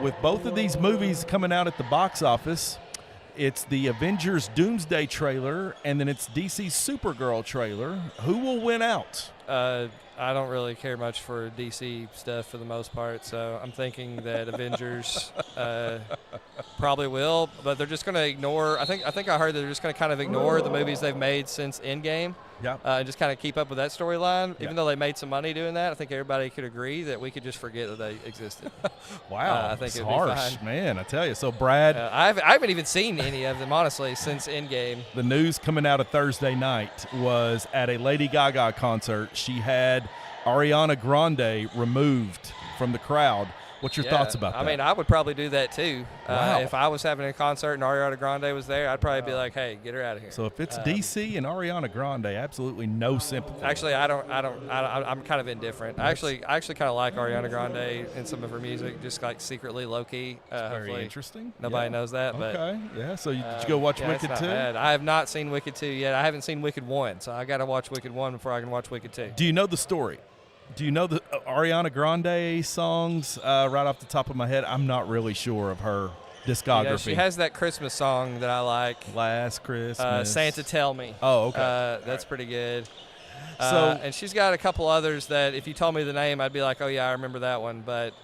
With both of these movies coming out at the box office, it's the Avengers Doomsday trailer, and then it's DC's Supergirl trailer. Who will win out? I don't really care much for DC stuff for the most part, so I'm thinking that Avengers probably will, but they're just going to ignore. I think I heard that they're just going to kind of ignore the movies they've made since Endgame, and just kind of keep up with that storyline. Even though they made some money doing that, I think everybody could agree that we could just forget that they existed. Wow, I think it's it'd harsh, be fine. man. I tell you. So, Brad, I haven't even seen any of them honestly since Endgame. The news coming out of Thursday night was at a Lady Gaga concert, she had Ariana Grande removed from the crowd. What's your thoughts about that? I mean, I would probably do that too. Wow. If I was having a concert and Ariana Grande was there, I'd probably be like, "Hey, get her out of here." So if it's DC and Ariana Grande, absolutely no sympathy. Actually, I'm kind of indifferent. I actually kind of like Ariana Grande and some of her music, just like secretly, low key. Very interesting. Nobody knows that. Okay. Yeah. So did you go watch Wicked 2? I have not seen Wicked 2 yet. I haven't seen Wicked 1, so I got to watch Wicked 1 before I can watch Wicked 2. Do you know the story? Do you know the Ariana Grande songs right off the top of my head? I'm not really sure of her discography. She has that Christmas song that I like. Last Christmas. Santa Tell Me. Oh, okay. That's pretty good. And she's got a couple others that if you told me the name, I'd be like, oh, yeah, I remember that one. But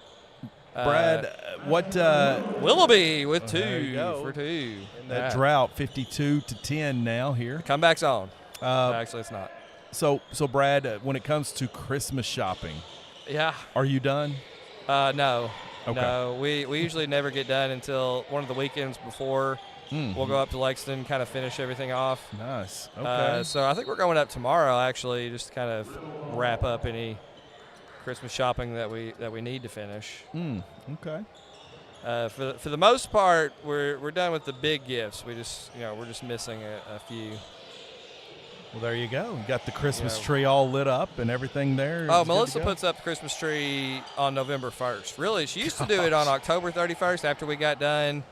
Brad, what Willoughby with there you 2 go. for 2. In that drought, 52-10 now here. Comeback's on. Actually, it's not. So Brad, when it comes to Christmas shopping, are you done? No. Okay. No, we usually never get done until one of the weekends before. We'll go up to Lexington, kind of finish everything off. Nice. Okay. So I think we're going up tomorrow, actually, just to kind of wrap up any Christmas shopping that we need to finish. Okay. For the most part, we're done with the big gifts. We're just missing a few. Well, there you go. You got the Christmas tree all lit up and everything there. Oh, Melissa puts up the Christmas tree on November 1st. Really, she used to do it on October 31st after we got done.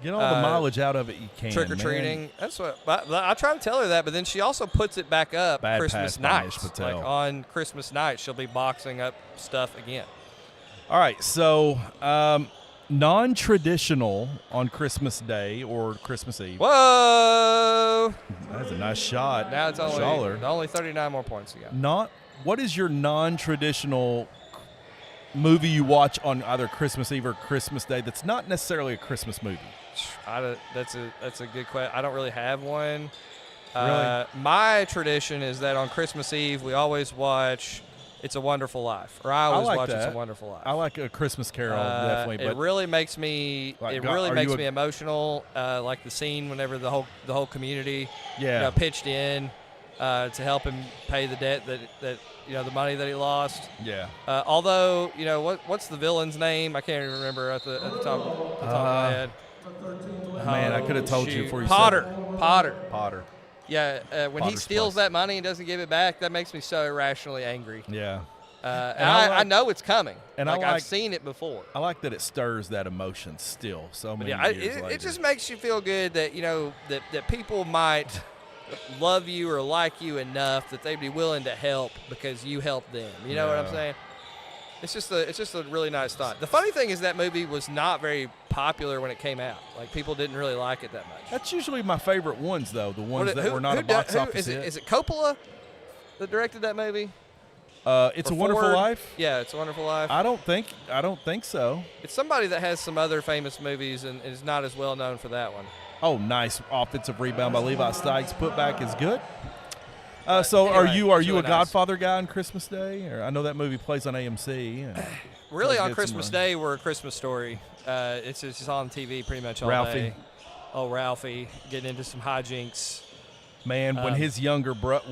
Get all the mileage out of it you can. Trick-or-treating. Man. That's what I try to tell her that, but then she also puts it back up Christmas night. Like on Christmas night, she'll be boxing up stuff again. All right, so non-traditional on Christmas Day or Christmas Eve. Whoa! That's a nice shot. Now it's only 39 more points to go. What is your non-traditional movie you watch on either Christmas Eve or Christmas Day that's not necessarily a Christmas movie? That's a good question. I don't really have one. Really? My tradition is that on Christmas Eve we always watch It's a Wonderful Life, or I always watch It's a Wonderful Life. I like A Christmas Carol, definitely. It really makes me me emotional. Like the scene whenever the whole community pitched in to help him pay the debt that the money that he lost. Yeah. Although what's the villain's name? I can't even remember at the top of my head. Man, I could have told you before you Potter. said Potter. Yeah, when he Potter's steals place. that money and doesn't give it back, that makes me so irrationally angry. Yeah. I know it's coming. And I've seen it before. I like that it stirs that emotion still so many years later. It just makes you feel good that that people might love you or like you enough that they'd be willing to help because you helped them. You know what I'm saying? It's just a really nice thought. The funny thing is that movie was not very popular when it came out. Like, people didn't really like it that much. That's usually my favorite ones, though. The ones that were not a box office hit. Is it Coppola that directed that movie? It's a Wonderful Life. Yeah, It's a Wonderful Life. I don't think so. It's somebody that has some other famous movies and is not as well known for that one. Oh, nice offensive rebound by Levi Stykes. Putback is good. So anyway, are you really a Godfather guy on Christmas Day? Or I know that movie plays on AMC. Really, on Christmas Day, we're a Christmas Story. It's just on TV pretty much all day. Oh, Ralphie getting into some hijinks. Man, when his younger brother,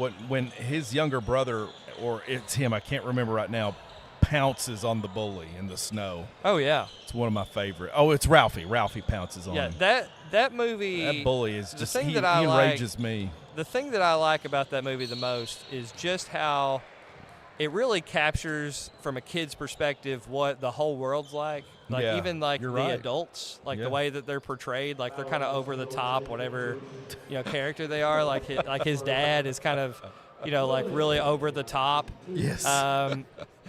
or it's him, I can't remember right now, pounces on the bully in the snow. Oh yeah, it's one of my favorite. Oh, it's Ralphie. Ralphie pounces on him. Yeah, that movie. That bully is just he that enrages me. The thing that I like about that movie the most is just how it really captures from a kid's perspective what the whole world's like. Like even like the adults, like the way that they're portrayed, like they're kind of over the top, whatever character they are. Like his dad is kind of like really over the top. Yes.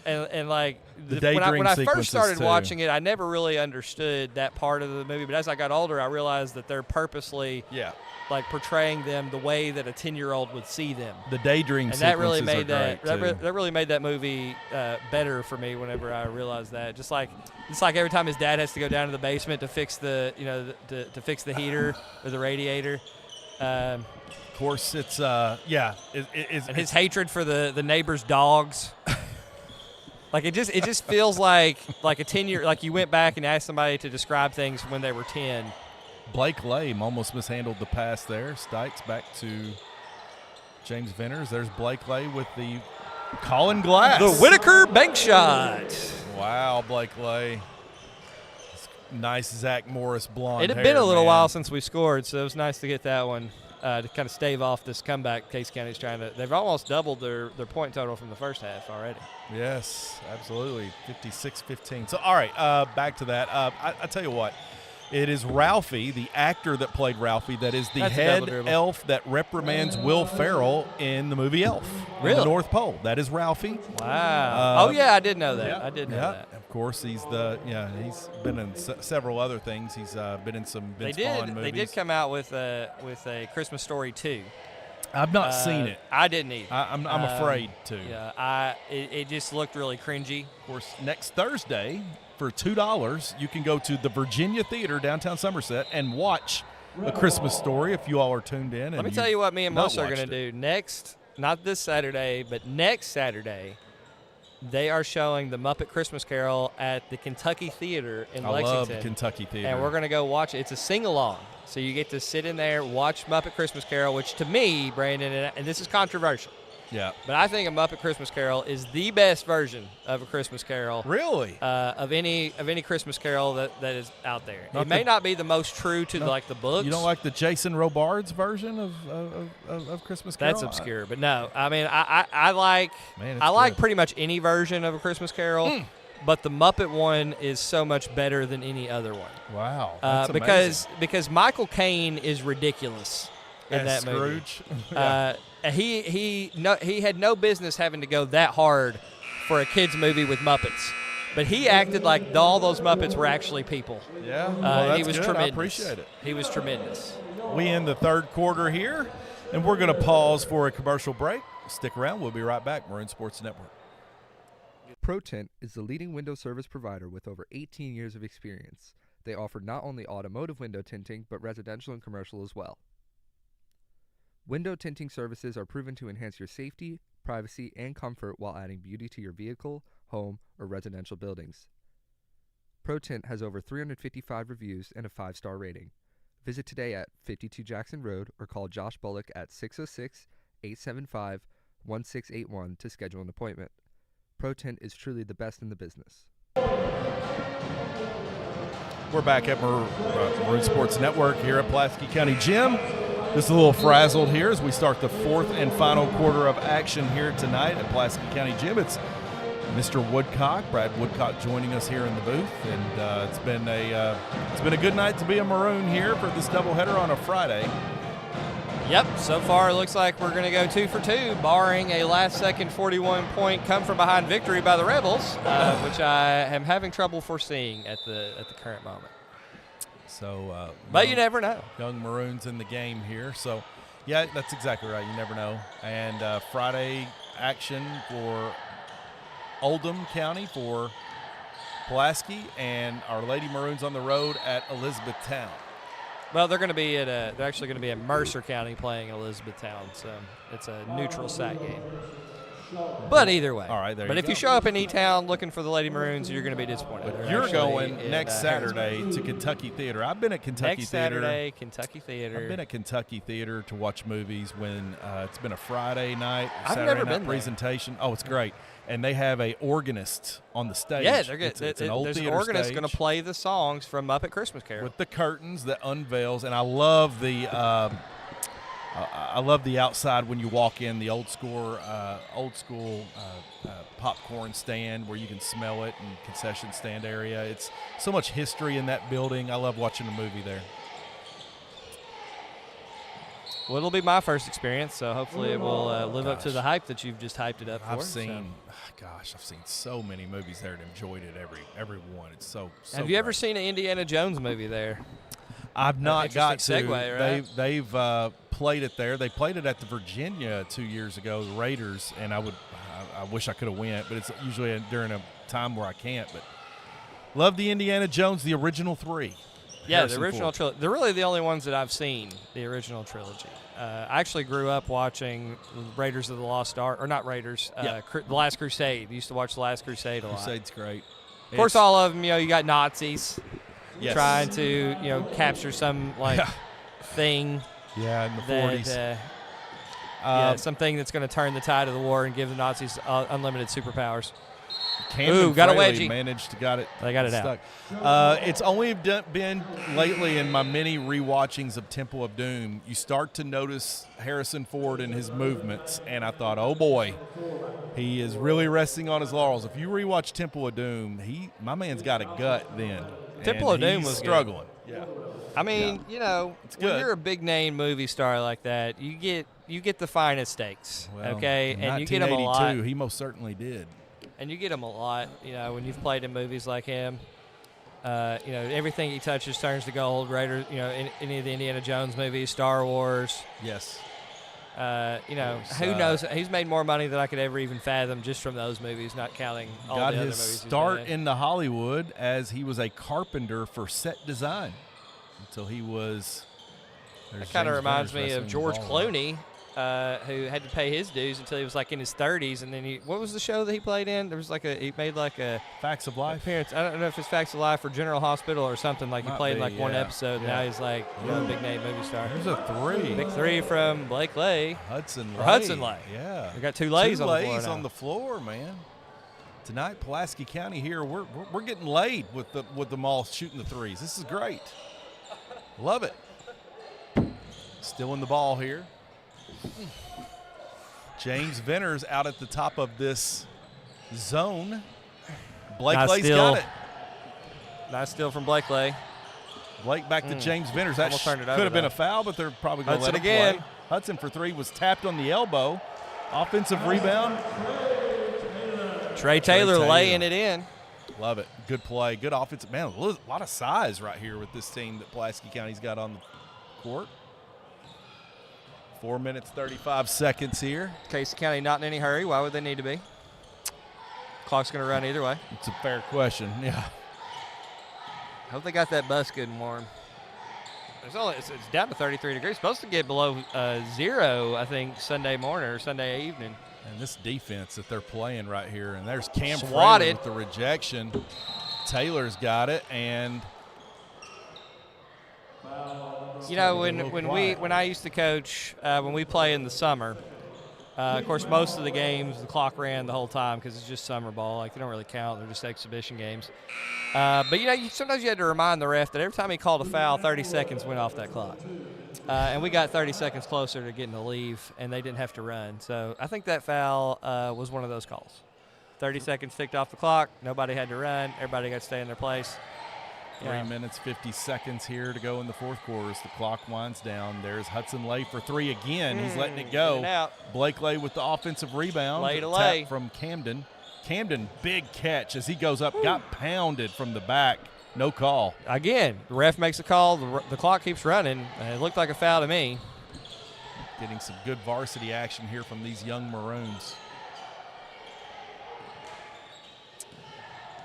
And like when I first started watching it, I never really understood that part of the movie. But as I got older, I realized that they're purposely like portraying them the way that a 10-year-old would see them. The daydream and that really made that really made that movie better for me whenever I realized that. Just like every time his dad has to go down to the basement to fix the to fix the heater or the radiator. Of course, it's and his hatred for the neighbor's dogs. Like it just feels like a 10-year, like you went back and asked somebody to describe things when they were 10. Blake Lame almost mishandled the pass there. Stykes back to James Venters. There's Blake Lay with the Colin Glass. The Whitaker bank shot. Wow, Blake Lay. Nice Zach Morris blonde It had been a little while since we scored, so it was nice to get that one to kind of stave off this comeback Case County's trying to. They've almost doubled their point total from the first half already. Yes, absolutely. 56-15. So, all right, back to that. I tell you what. It is Ralphie, the actor that played Ralphie, that is the head elf that reprimands Will Ferrell in the movie Elf. Really? In the North Pole. That is Ralphie. Wow. Oh, yeah, I did know that. Yeah, I did know that. Of course, he's been in several other things. He's been in some Vince Vaughn movies. They did come out with a Christmas Story 2. I've not seen it. I didn't either. I'm afraid to. Yeah, it just looked really cringy. Of course, next Thursday for $2, you can go to the Virginia Theater downtown Somerset and watch A Christmas Story if you all are tuned in. Let me tell you what me and Melissa are going to do next. Not this Saturday, but next Saturday. They are showing the Muppet Christmas Carol at the Kentucky Theater in Lexington. I love Kentucky Theater. And we're going to go watch it. It's a sing-along. So you get to sit in there, watch Muppet Christmas Carol, which to me, Brandon, and this is controversial. Yeah. But I think A Muppet Christmas Carol is the best version of A Christmas Carol. Really? Of any Christmas Carol that is out there. It may not be the most true to the books. You don't like the Jason Robards version of Christmas Carol? That's obscure, but no. I mean, I like pretty much any version of A Christmas Carol. But the Muppet one is so much better than any other one. Wow. That's because Michael Caine is ridiculous in that Scrooge. movie. He had no business having to go that hard for a kids movie with Muppets. But he acted like all those Muppets were actually people. Yeah. Well, he was good. tremendous. I appreciate it. He was tremendous. We end the third quarter here, and we're going to pause for a commercial break. Stick around. We'll be right back. Maroon Sports Network. ProTint is the leading window service provider with over 18 years of experience. They offer not only automotive window tinting, but residential and commercial as well. Window tinting services are proven to enhance your safety, privacy, and comfort while adding beauty to your vehicle, home, or residential buildings. ProTint has over 355 reviews and a 5-star rating. Visit today at 52 Jackson Road or call Josh Bullock at 606-875-1681 to schedule an appointment. ProTint is truly the best in the business. We're back at Maroon Sports Network here at Pulaski County Gym. Just a little frazzled here as we start the fourth and final quarter of action here tonight at Pulaski County Gym. It's Mr. Woodcock, Brad Woodcock, joining us here in the booth, and it's been a good night to be a Maroon here for this doubleheader on a Friday. Yep, so far it looks like we're going to go 2 for 2, barring a last-second 41-point come-from-behind victory by the Rebels, which I am having trouble foreseeing at the current moment. So, but you never know. Young Maroons in the game here. So, yeah, that's exactly right. You never know. And Friday action for Oldham County for Pulaski, and Our Lady Maroons on the road at Elizabethtown. Well, they're actually going to be at Mercer County playing Elizabethtown, so it's a neutral site game. But either way. All right, there but you if go. you show up in E-Town looking for the Lady Maroons, you're going to be disappointed. But you're going next Saturday to Kentucky Theater. I've been at Kentucky Theater. Next Saturday, Kentucky Theater. I've been at Kentucky Theater to watch movies when it's been a Friday night, I've Saturday never night been presentation. Oh, it's great. And they have a organist on the stage. Yeah, they're good. It's an old there's an theater organist stage going to play the songs from Muppet Christmas Carol. with the curtains that unveils, and I love the outside when you walk in, the old school popcorn stand where you can smell it, and concession stand area. It's so much history in that building. I love watching a movie there. Well, it'll be my first experience, so hopefully it will live up to the hype that you've just hyped it up for. I've seen so many movies there and enjoyed it every one. It's so Have you ever great. seen an Indiana Jones movie there? I've not got to. Segue, right? They've played it there. They played it at the Virginia 2 years ago, the Raiders, and I wish I could have went, but it's usually during a time where I can't. But love the Indiana Jones, the original 3. Yeah, the original trilogy. They're really the only ones that I've seen, the original trilogy. I actually grew up watching Raiders of the Lost Ark, or not Raiders, The Last Crusade. Used to watch The Last Crusade a lot. Crusade's great. Of course, all of them, you got Nazis Yes. trying to, capture some, thing. Yeah, in the 40s. Something that's going to turn the tide of the war and give the Nazis unlimited superpowers. Camden got a Fraley wedgie. managed to got it. They got it stuck. It's only been lately in my many rewatchings of Temple of Doom. You start to notice Harrison Ford and his movements, and I thought, oh boy, he is really resting on his laurels. If you rewatch Temple of Doom, my man's got a gut then. Temple of Doom he's was struggling. Good. Yeah. I mean, It's when good. you're a big name movie star like that, you get the finest steaks, Well, okay, in and you get them a lot. He most certainly did. And you get him a lot, when you've played in movies like him. Everything he touches turns to gold. Raiders, any of the Indiana Jones movies, Star Wars. Yes. You know, There's, who knows? He's made more money than I could ever even fathom just from those movies, not counting all the got other his movies he's start been in. into Hollywood as he was a carpenter for set design until he was. That kind of reminds me of George Clooney, who had to pay his dues until he was like in his 30s, and then what was the show that he played in? There was like he made like a Facts of Life appearance. I don't know if it's Facts of Life or General Hospital or something. Like he played in like one yeah. episode. And now he's like a big name movie star. There's a 3. Big 3 from Blake Lay. Hudson Lay. Yeah. We got 2 Lays on the floor. now. On the floor, man. Tonight, Pulaski County here, we're getting laid with them all shooting the threes. This is great. Love it. Still in the ball here. James Venner's out at the top of this zone. Blake Lay's got it. Nice steal from Blake Lay. Blake back to James Venner's. That could have been a foul, but they're probably going to let it again. play. Hudson for 3 was tapped on the elbow. Offensive rebound. Trey Taylor laying it in. Love it. Good play. Good offensive. Man, a lot of size right here with this team that Pulaski County's got on the court. 4 minutes, 35 seconds here. Casey County not in any hurry. Why would they need to be? Clock's going to run either way. It's a fair question, yeah. I hope they got that bus good and warm. It's down to 33 degrees. Supposed to get below 0, I think, Sunday morning or Sunday evening. And this defense that they're playing right here, and there's Cam Swatted Frater with the rejection. Taylor's got it, and you know when I used to coach, when we play in the summer, of course most of the games the clock ran the whole time because it's just summer ball. Like they don't really count; they're just exhibition games. But you know, sometimes you had to remind the ref that every time he called a foul, 30 seconds went off that clock. And we got 30 seconds closer to getting to leave, and they didn't have to run. So I think that foul was one of those calls. 30 seconds ticked off the clock. Nobody had to run. Everybody got to stay in their place. 3 minutes, 50 seconds here to go in the fourth quarter as the clock winds down. There's Hudson Lay for 3 again. He's letting it go. Blake Lay with the offensive rebound. Lay. Tap from Camden. Camden, big catch as he goes up. Got pounded from the back. No call. Again, the ref makes a call. The clock keeps running. It looked like a foul to me. Getting some good varsity action here from these young Maroons.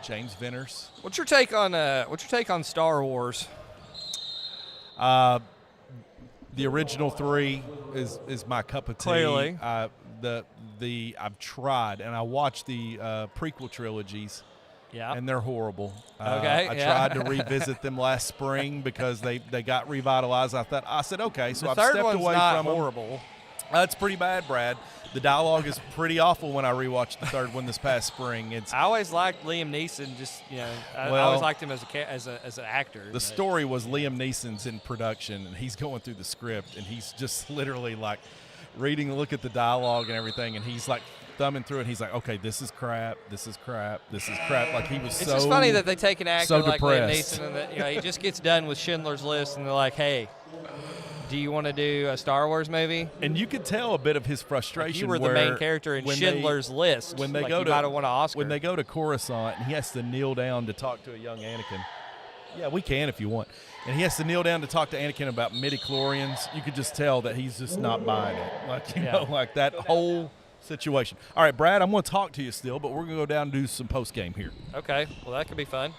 James Venners. What's your take on Star Wars? The original 3 is my cup of tea. Clearly. I've tried and I watched the prequel trilogies. Yeah. And they're horrible. Okay. I tried to revisit them last spring because they got revitalized. I said okay, so I've stepped away from them. The third one's not horrible. It's pretty bad, Brad. The dialogue is pretty awful when I rewatched the third one this past spring. I always liked Liam Neeson. Just I always liked him as an actor. The story was Liam Neeson's in production, and he's going through the script, and he's just literally like reading a look at the dialogue and everything, and he's like thumbing through it. He's like, okay, this is crap. This is crap. This is crap. Like he was It's just funny that they take an actor like depressed. Liam Neeson, and he just gets done with Schindler's List, and they're like, hey, do you want to do a Star Wars movie? And you could tell a bit of his frustration. Like you were the main character in Schindler's List. When they like go you to might have won an Oscar. When they go to Coruscant, and he has to kneel down to talk to a young Anakin. Yeah, we can if you want. And he has to kneel down to talk to Anakin about midichlorians. You could just tell that he's just not buying it. Like, you know, like that whole situation. All right, Brad, I'm going to talk to you still, but we're going to go down and do some post-game here. Okay. Well, that could be fun.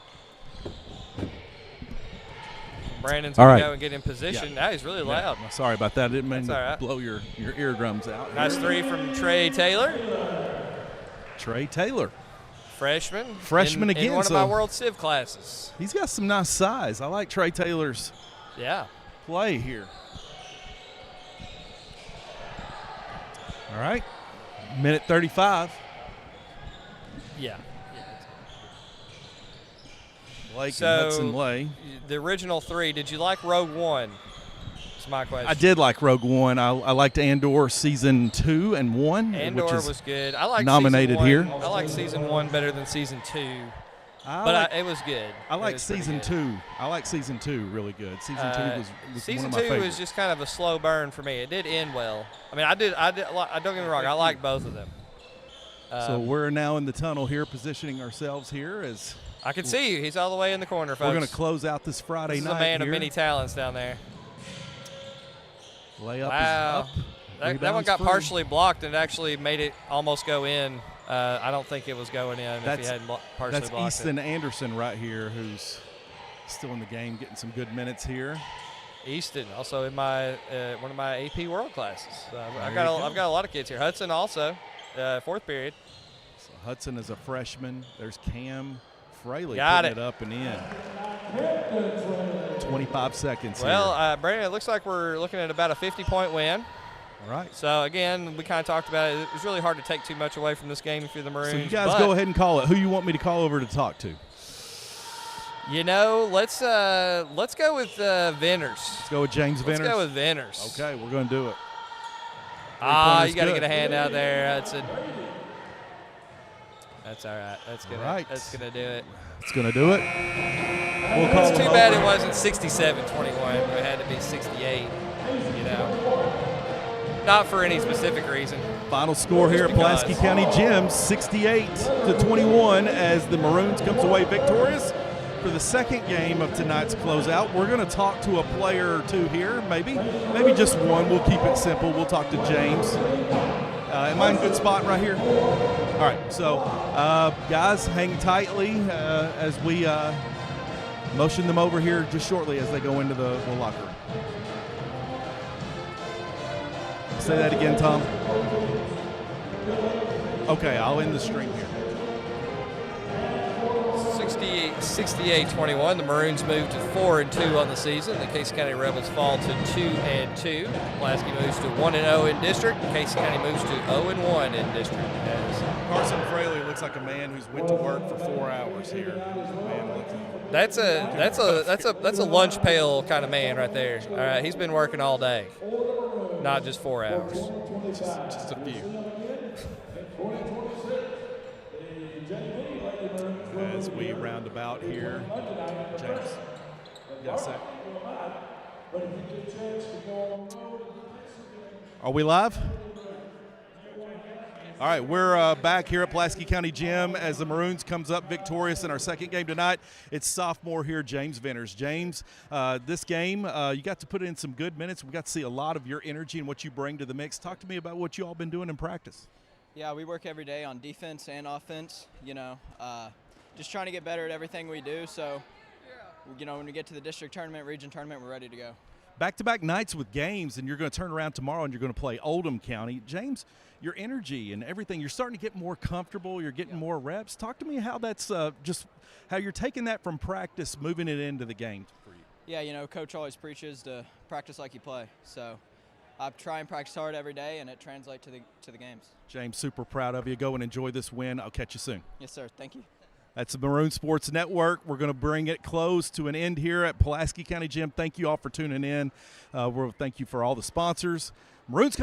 Brandon's going to go and get in position. Yeah. Now he's really loud. Sorry about that. I didn't mean to blow your eardrums out. Nice 3 from Trey Taylor. Trey Taylor. Freshman again. In one of my World Civ classes. He's got some nice size. I like Trey Taylor's play here. All right. Minute 35. Yeah. Blake and Hudson Lay. The original 3, did you like Rogue One? That's my question. I did like Rogue One. I liked Andor season 2 and 1. Andor was good. I like nominated season 1. here. I like season 1 better than season 2. It was good. I like season 2. I like season 2 really good. Season 2 was season one of my 2 favorites. was just kind of a slow burn for me. It did end well. I mean, I don't get me wrong. I like both of them. So we're now in the tunnel here, positioning ourselves here as I can see you. He's all the way in the corner, folks. We're going to close out this Friday night. This is a man here. of many talents down there. Layup is up. That one got partially blocked and actually made it almost go in. I don't think it was going in if he hadn't partially blocked it. That's Easton Anderson right here, who's still in the game, getting some good minutes here. Easton, also in my one of my AP World classes. I've got a lot of kids here. Hudson also, fourth period. So Hudson is a freshman. There's Cam Fraley putting it up and in. 25 seconds Well, Brandon, it looks like we're looking at about a 50-point win. All right. So, again, we kind of talked about it. It was really hard to take too much away from this game if you're the Maroons. So you guys go ahead and call it. Who you want me to call over to talk to? You know, let's go with Venners. Let's go with James Venners. Let's go with Venners. Okay, we're going to do it. You got to get a hand out there. That's all right. That's gonna do it. It's gonna do it. It's too bad it wasn't 67-21. It had to be 68. You know, not for any specific reason. Final score here at Pulaski County Gym, 68-21, as the Maroons comes away victorious for the second game of tonight's closeout. We're going to talk to a player or two here, maybe just one. We'll keep it simple. We'll talk to James. Am I in a good spot right here? All right, so guys, hang tightly as we motion them over here just shortly as they go into the locker room. Say that again, Tom. Okay, I'll end the stream here. 68-21. The Maroons move to 4-2 on the season. The Casey County Rebels fall to 2-2. Pulaski moves to 1-0 in district. Casey County moves to 0-1 in district. Carson Fraley looks like a man who's went to work for 4 hours here. That's a lunch pail kind of man right there. All right, he's been working all day, not just 4 hours. Just a few. As we round about here, James, you got a sec? Are we live? All right, we're back here at Pulaski County Gym as the Maroons comes up victorious in our second game tonight. It's sophomore here, James Venners. James, this game, you got to put in some good minutes. We got to see a lot of your energy and what you bring to the mix. Talk to me about what you all been doing in practice. Yeah, we work every day on defense and offense, just trying to get better at everything we do. So, when we get to the district tournament, region tournament, we're ready to go. Back-to-back nights with games, and you're going to turn around tomorrow and you're going to play Oldham County. James, your energy and everything, you're starting to get more comfortable. You're getting more reps. Talk to me how that's just how you're taking that from practice, moving it into the game for you. Yeah, Coach always preaches to practice like you play. So I try and practice hard every day, and it translates to the games. James, super proud of you. Go and enjoy this win. I'll catch you soon. Yes, sir. Thank you. That's the Maroon Sports Network. We're going to bring it close to an end here at Pulaski County Gym. Thank you all for tuning in. Thank you for all the sponsors. Maroons